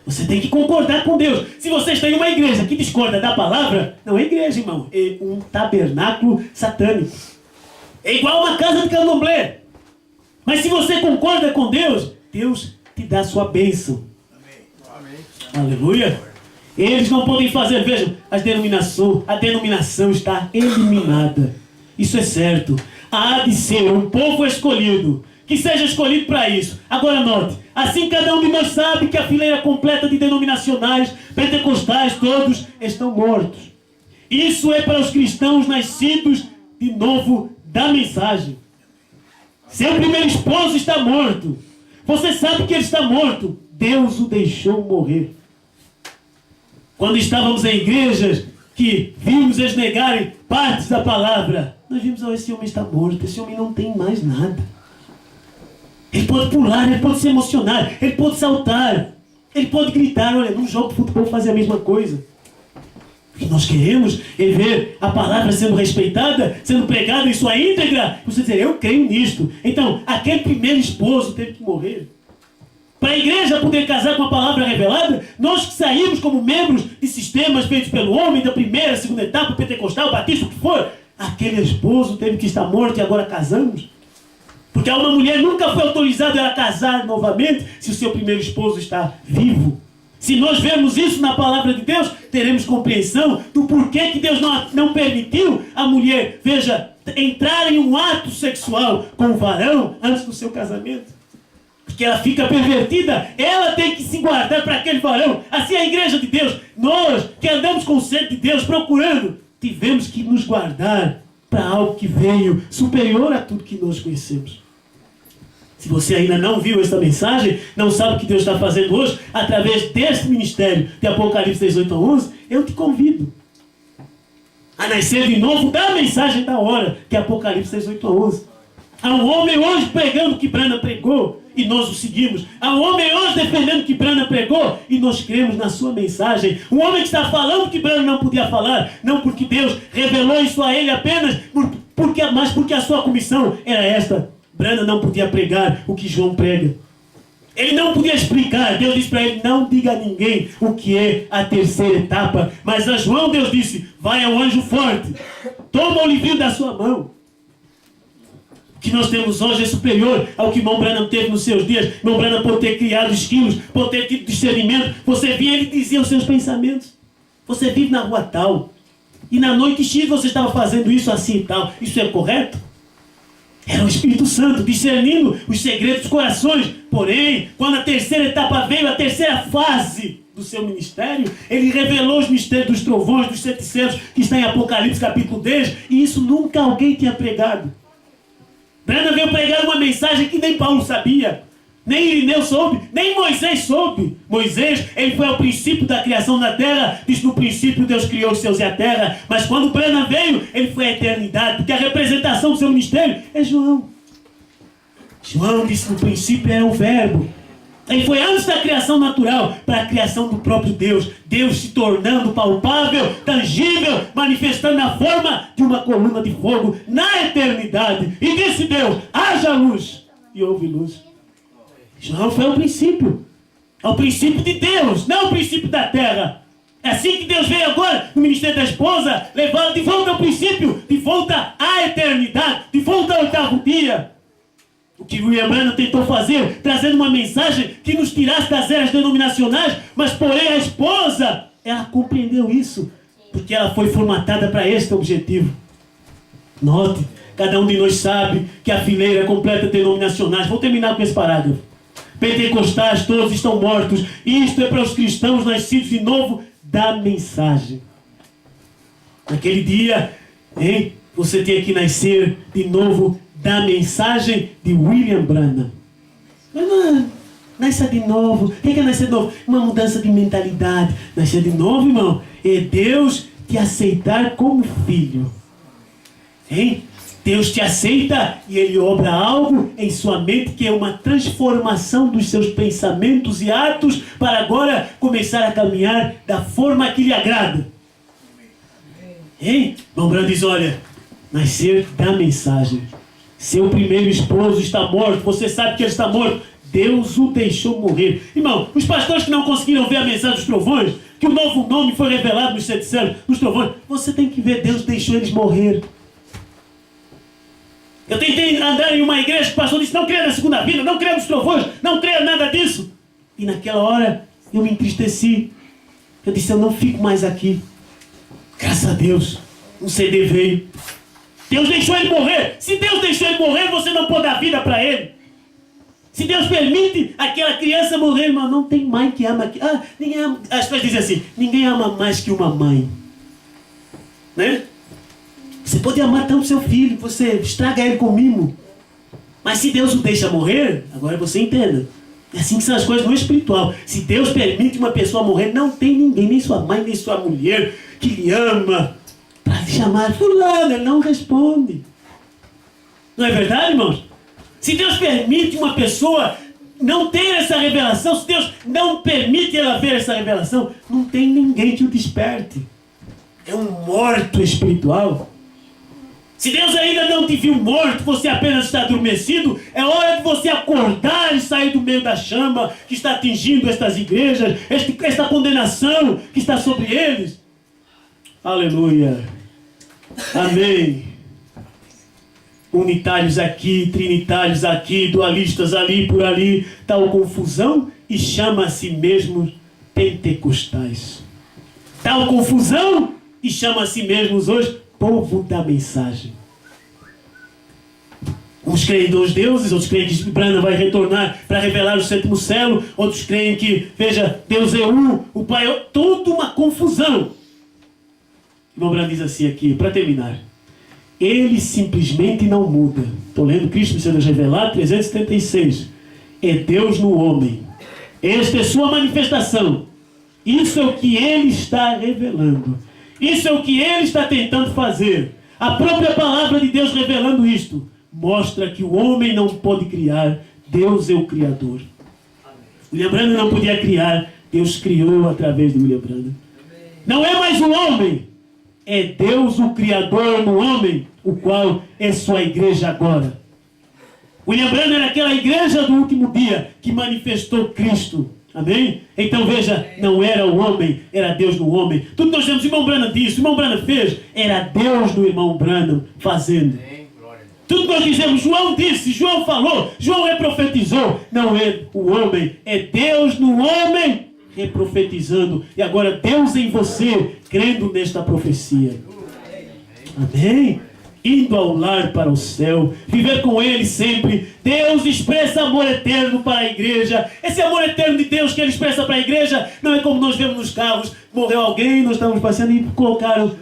Você tem que concordar com Deus. Se você está em uma igreja que discorda da palavra, não é igreja, irmão, é um tabernáculo satânico. É igual uma casa de candomblé. Mas se você concorda com Deus, Deus te dá a sua bênção. Amém. Aleluia. Eles não podem fazer, vejam, a denominação está eliminada. Isso é certo. Há de ser um povo escolhido, que seja escolhido para isso. Agora note, assim cada um de nós sabe que a fileira completa de denominacionais, pentecostais, todos estão mortos. Isso é para os cristãos nascidos de novo da mensagem. Seu primeiro esposo está morto. Você sabe que ele está morto. Deus o deixou morrer. Quando estávamos em igrejas que vimos eles negarem partes da palavra, nós vimos, oh, esse homem está morto, esse homem não tem mais nada. Ele pode pular, ele pode se emocionar, ele pode saltar, ele pode gritar. Olha, num jogo de futebol fazer a mesma coisa. O que nós queremos é ver a palavra sendo respeitada, sendo pregada em sua íntegra. Você dizer, eu creio nisto. Então, aquele primeiro esposo teve que morrer. Para a igreja poder casar com a palavra revelada, nós que saímos como membros de sistemas feitos pelo homem, da primeira, segunda etapa, pentecostal, batista, o que for, aquele esposo teve que estar morto e agora casamos. Porque uma mulher nunca foi autorizada a casar novamente se o seu primeiro esposo está vivo. Se nós vermos isso na palavra de Deus, teremos compreensão do porquê que Deus não permitiu a mulher, veja, entrar em um ato sexual com o varão antes do seu casamento. Porque ela fica pervertida, ela tem que se guardar para aquele varão. Assim é a igreja de Deus. Nós que andamos com o centro de Deus procurando, tivemos que nos guardar para algo que veio superior a tudo que nós conhecemos. Se você ainda não viu esta mensagem, não sabe o que Deus está fazendo hoje, através deste ministério de Apocalipse 18 a 11, eu te convido a nascer de novo da mensagem da hora, que é Apocalipse 18 a 11. Há um homem hoje pregando o que Branham pregou e nós o seguimos. Há um homem hoje defendendo o que Branham pregou e nós cremos na sua mensagem. Um homem que está falando o que Branham não podia falar, não porque Deus revelou isso a ele apenas, mas porque a sua comissão era esta. Branham não podia pregar o que João prega. Ele não podia explicar. Deus disse para ele, não diga a ninguém o que é a terceira etapa. Mas a João Deus disse, vai ao anjo forte, toma o livrinho da sua mão. O que nós temos hoje é superior ao que irmão Branham teve nos seus dias. Irmão Branham pode ter criado esquilos, pode ter tido discernimento. Você via, ele dizia os seus pensamentos. Você vive na rua tal, e na noite X você estava fazendo isso assim e tal. Isso é correto? Era o Espírito Santo discernindo os segredos dos corações. Porém, quando a terceira etapa veio, a terceira fase do seu ministério, ele revelou os mistérios dos trovões, dos 700, que está em Apocalipse capítulo 10, e isso nunca alguém tinha pregado. Branham veio pregar uma mensagem que nem Paulo sabia, nem Irineu soube, nem Moisés soube. Moisés, ele foi ao princípio da criação da terra, disse no princípio Deus criou os céus e a terra, mas quando Branham veio, ele foi à eternidade, porque a representação do seu ministério é João. João disse no princípio era o verbo. Ele foi antes da criação natural para a criação do próprio Deus. Deus se tornando palpável, tangível, manifestando na forma de uma coluna de fogo na eternidade. E disse Deus, haja luz. E houve luz. João foi ao princípio de Deus, não o princípio da terra. É assim que Deus veio agora no ministério da esposa, levá-la de volta ao princípio, de volta à eternidade, de volta ao 8º dia. O que William Branham tentou fazer, trazendo uma mensagem que nos tirasse das eras denominacionais, mas porém a esposa, ela compreendeu isso, porque ela foi formatada para este objetivo. Note, cada um de nós sabe que a fileira completa denominacionais, vou terminar com esse parágrafo. Pentecostais, todos estão mortos. Isto é para os cristãos nascidos de novo da mensagem. Naquele dia, você tinha que nascer de novo da mensagem de William Branham. Mas não, nasça de novo. O que é nascer de novo? Uma mudança de mentalidade. Nascer de novo, irmão, é Deus te aceitar como filho. Deus te aceita e Ele obra algo em sua mente que é uma transformação dos seus pensamentos e atos para agora começar a caminhar da forma que lhe agrada. Irmão Branham diz, olha, nascer da mensagem. Seu primeiro esposo está morto, você sabe que ele está morto. Deus o deixou morrer. Irmão, os pastores que não conseguiram ver a mensagem dos trovões, que o novo nome foi revelado nos 7 céus, nos trovões, você tem que ver, Deus deixou eles morrer. Eu tentei andar em uma igreja que o pastor disse, não creia na segunda vida, não creia nos trovões, não creia nada disso. E naquela hora eu me entristeci. Eu disse, eu não fico mais aqui. Graças a Deus, um CD veio. Deus deixou ele morrer. Se Deus deixou ele morrer, você não pode dar vida para ele. Se Deus permite aquela criança morrer, irmão, não tem mãe que ama. Ninguém ama. As pessoas dizem assim, ninguém ama mais que uma mãe. Né? Você pode amar tanto seu filho, você estraga ele com mimo. Mas se Deus o deixa morrer, agora você entenda. É assim que são as coisas no espiritual. Se Deus permite uma pessoa morrer, não tem ninguém, nem sua mãe, nem sua mulher, que lhe ama, para lhe chamar fulano, ele não responde. Não é verdade, irmãos? Se Deus permite uma pessoa não ter essa revelação, se Deus não permite ela ver essa revelação, não tem ninguém que o desperte. É um morto espiritual. Se Deus ainda não te viu morto, você apenas está adormecido, é hora de você acordar e sair do meio da chama que está atingindo estas igrejas, esta condenação que está sobre eles. Aleluia. Amém. Unitários aqui, trinitários aqui, dualistas ali, por ali, tal confusão, e chama a si mesmos pentecostais. Tal confusão, e chama a si mesmos hoje povo da mensagem. Uns creem em 2 deuses, outros creem que Branham vai retornar para revelar o 7º céu, outros creem que, veja, Deus é um, o Pai é... Toda uma confusão. O irmão Branham diz assim aqui, para terminar. Ele simplesmente não muda. Estou lendo Cristo Missão Revelado, 376. É Deus no homem. Esta é sua manifestação. Isso é o que Ele está revelando. Isso é o que Ele está tentando fazer. A própria palavra de Deus revelando isto. Mostra que o homem não pode criar. Deus é o Criador. William Branham não podia criar. Deus criou através de William Branham. Não é mais o homem. É Deus o Criador no homem, o qual é sua igreja agora. William Branham era aquela igreja do último dia que manifestou Cristo. Amém? Então veja, não era o homem, era Deus no homem. Tudo que nós temos, o irmão Branham disse, o irmão Branham fez, era Deus no irmão Branham fazendo. Tudo que nós dizemos, João disse, João falou, João reprofetizou. Não é o homem, é Deus no homem reprofetizando. E agora Deus em você, crendo nesta profecia. Amém? Indo ao lar para o céu, viver com Ele sempre. Deus expressa amor eterno para a igreja. Esse amor eterno de Deus que Ele expressa para a igreja não é como nós vemos nos carros. Morreu alguém, nós estamos passeando e colocaram,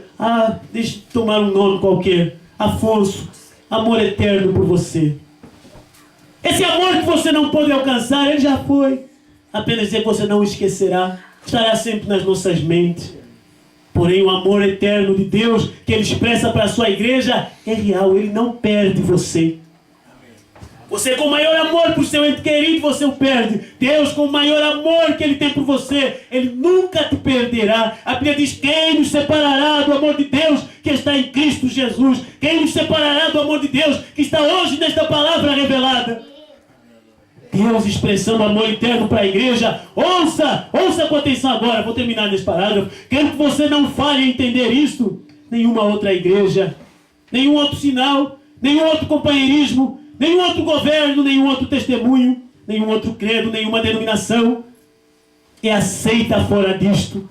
deixa eu tomar um nome qualquer, Afonso. Amor eterno por você. Esse amor que você não pode alcançar, ele já foi. Apenas dizer que você não o esquecerá. Estará sempre nas nossas mentes. Porém, o amor eterno de Deus que Ele expressa para a sua igreja é real. Ele não perde você. Você com o maior amor por seu ente querido, você o perde. Deus com o maior amor que Ele tem por você, Ele nunca te perderá. A Bíblia diz, quem nos separará do amor de Deus que está em Cristo Jesus? Quem nos separará do amor de Deus que está hoje nesta palavra revelada? Deus expressando amor eterno para a igreja. Ouça com atenção agora. Vou terminar nesse parágrafo. Quero que você não falhe em entender isto. Nenhuma outra igreja, nenhum outro sinal, nenhum outro companheirismo, nenhum outro governo, nenhum outro testemunho, nenhum outro credo, nenhuma denominação é aceita fora disto.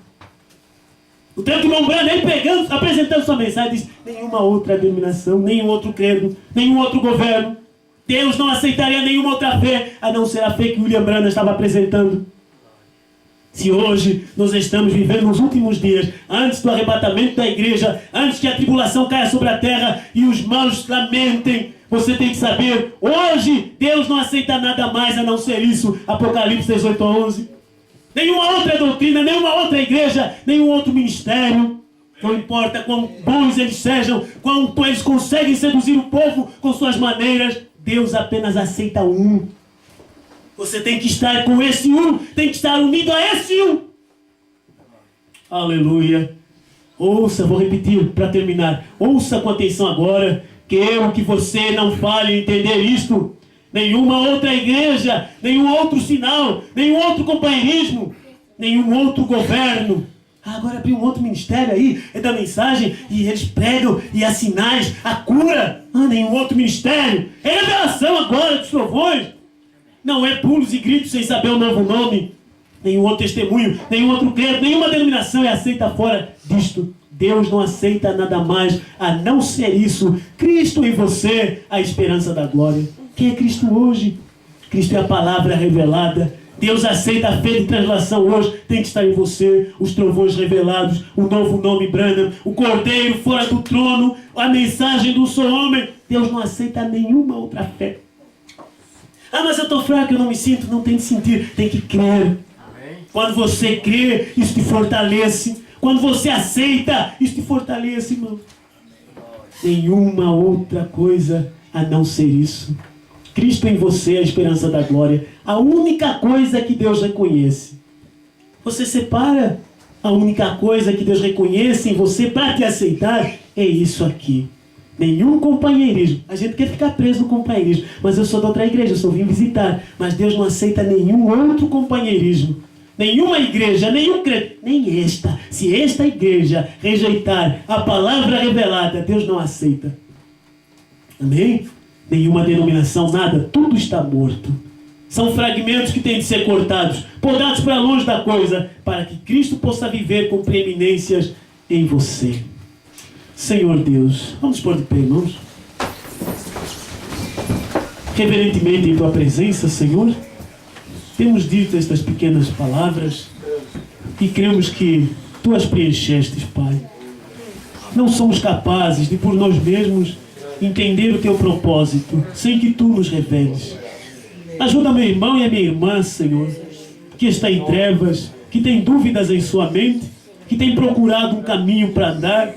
O tempo que o irmão Branham, ele pregando, apresentando sua mensagem, diz: nenhuma outra denominação, nenhum outro credo, nenhum outro governo. Deus não aceitaria nenhuma outra fé, a não ser a fé que William Branham estava apresentando. Se hoje nós estamos vivendo nos últimos dias, antes do arrebatamento da igreja, antes que a tribulação caia sobre a terra e os maus lamentem, você tem que saber, hoje Deus não aceita nada mais a não ser isso. Apocalipse 18:11. Nenhuma outra doutrina, nenhuma outra igreja, nenhum outro ministério. Não importa quão bons eles sejam, quanto eles conseguem seduzir o povo com suas maneiras, Deus apenas aceita um. Você tem que estar com esse um, tem que estar unido a esse um. Aleluia. Ouça, vou repetir para terminar. Ouça com atenção agora. Quero que você não fale em entender isto. Nenhuma outra igreja, nenhum outro sinal, nenhum outro companheirismo, nenhum outro governo. Agora abriu um outro ministério aí, é da mensagem, e eles pregam, e há sinais, a cura. Nenhum outro ministério. É revelação agora dos trovões. Não é pulos e gritos sem saber o novo nome. Nenhum outro testemunho, nenhum outro credo, nenhuma denominação é aceita fora disto. Deus não aceita nada mais a não ser isso. Cristo em você, a esperança da glória. Quem é Cristo hoje? Cristo é a palavra revelada. Deus aceita a fé de translação hoje. Tem que estar em você os trovões revelados, o novo nome Branham, o cordeiro fora do trono, a mensagem do sou homem. Deus não aceita nenhuma outra fé. Mas eu estou fraco, eu não me sinto. Não tem que sentir, tem que crer. Amém. Quando você crê, isso te fortalece. Quando você aceita, isso te fortalece, irmão. Nenhuma outra coisa a não ser isso. Cristo em você, a esperança da glória. A única coisa que Deus reconhece. Você separa a única coisa que Deus reconhece em você para te aceitar. É isso aqui. Nenhum companheirismo. A gente quer ficar preso no companheirismo. Mas eu sou da outra igreja, eu só vim visitar. Mas Deus não aceita nenhum outro companheirismo. Nenhuma igreja, nenhum credo, nem esta. Se esta igreja rejeitar a palavra revelada, Deus não aceita. Amém? Nenhuma denominação, nada. Tudo está morto. São fragmentos que têm de ser cortados, podados para longe da coisa, para que Cristo possa viver com preeminências em você. Senhor Deus, vamos pôr de pé, irmãos. Reverentemente em Tua presença, Senhor, temos dito estas pequenas palavras e cremos que Tu as preenchestes, Pai. Não somos capazes de, por nós mesmos, entender o Teu propósito, sem que Tu nos reveles. Ajuda meu irmão e a minha irmã, Senhor, que está em trevas, que tem dúvidas em sua mente, que tem procurado um caminho para andar,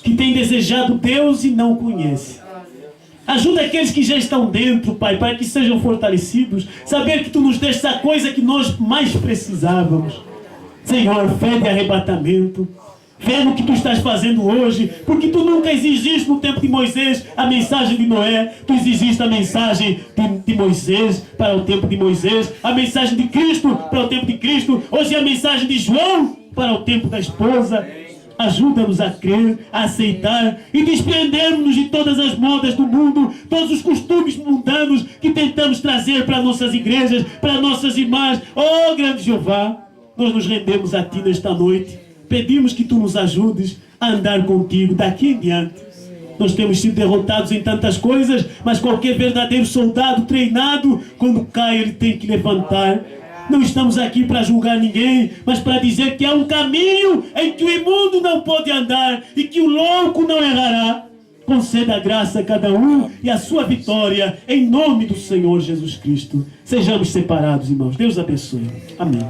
que tem desejado Deus e não conhece. Ajuda aqueles que já estão dentro, Pai, para que sejam fortalecidos, saber que Tu nos deste a coisa que nós mais precisávamos. Senhor, fé de arrebatamento, fé no que Tu estás fazendo hoje, porque Tu nunca exigiste no tempo de Moisés a mensagem de Noé, Tu exigiste a mensagem de Moisés para o tempo de Moisés, a mensagem de Cristo para o tempo de Cristo, hoje é a mensagem de João para o tempo da esposa. Ajuda-nos a crer, a aceitar e desprendermos-nos de todas as modas do mundo, todos os costumes mundanos que tentamos trazer para nossas igrejas, para nossas irmãs. Oh, grande Jeová, nós nos rendemos a Ti nesta noite. Pedimos que Tu nos ajudes a andar contigo daqui em diante. Nós temos sido derrotados em tantas coisas, mas qualquer verdadeiro soldado treinado, quando cai, ele tem que levantar. Não estamos aqui para julgar ninguém, mas para dizer que há um caminho em que o imundo não pode andar e que o louco não errará. Conceda a graça a cada um e a sua vitória, em nome do Senhor Jesus Cristo. Sejamos separados, irmãos. Deus abençoe. Amém.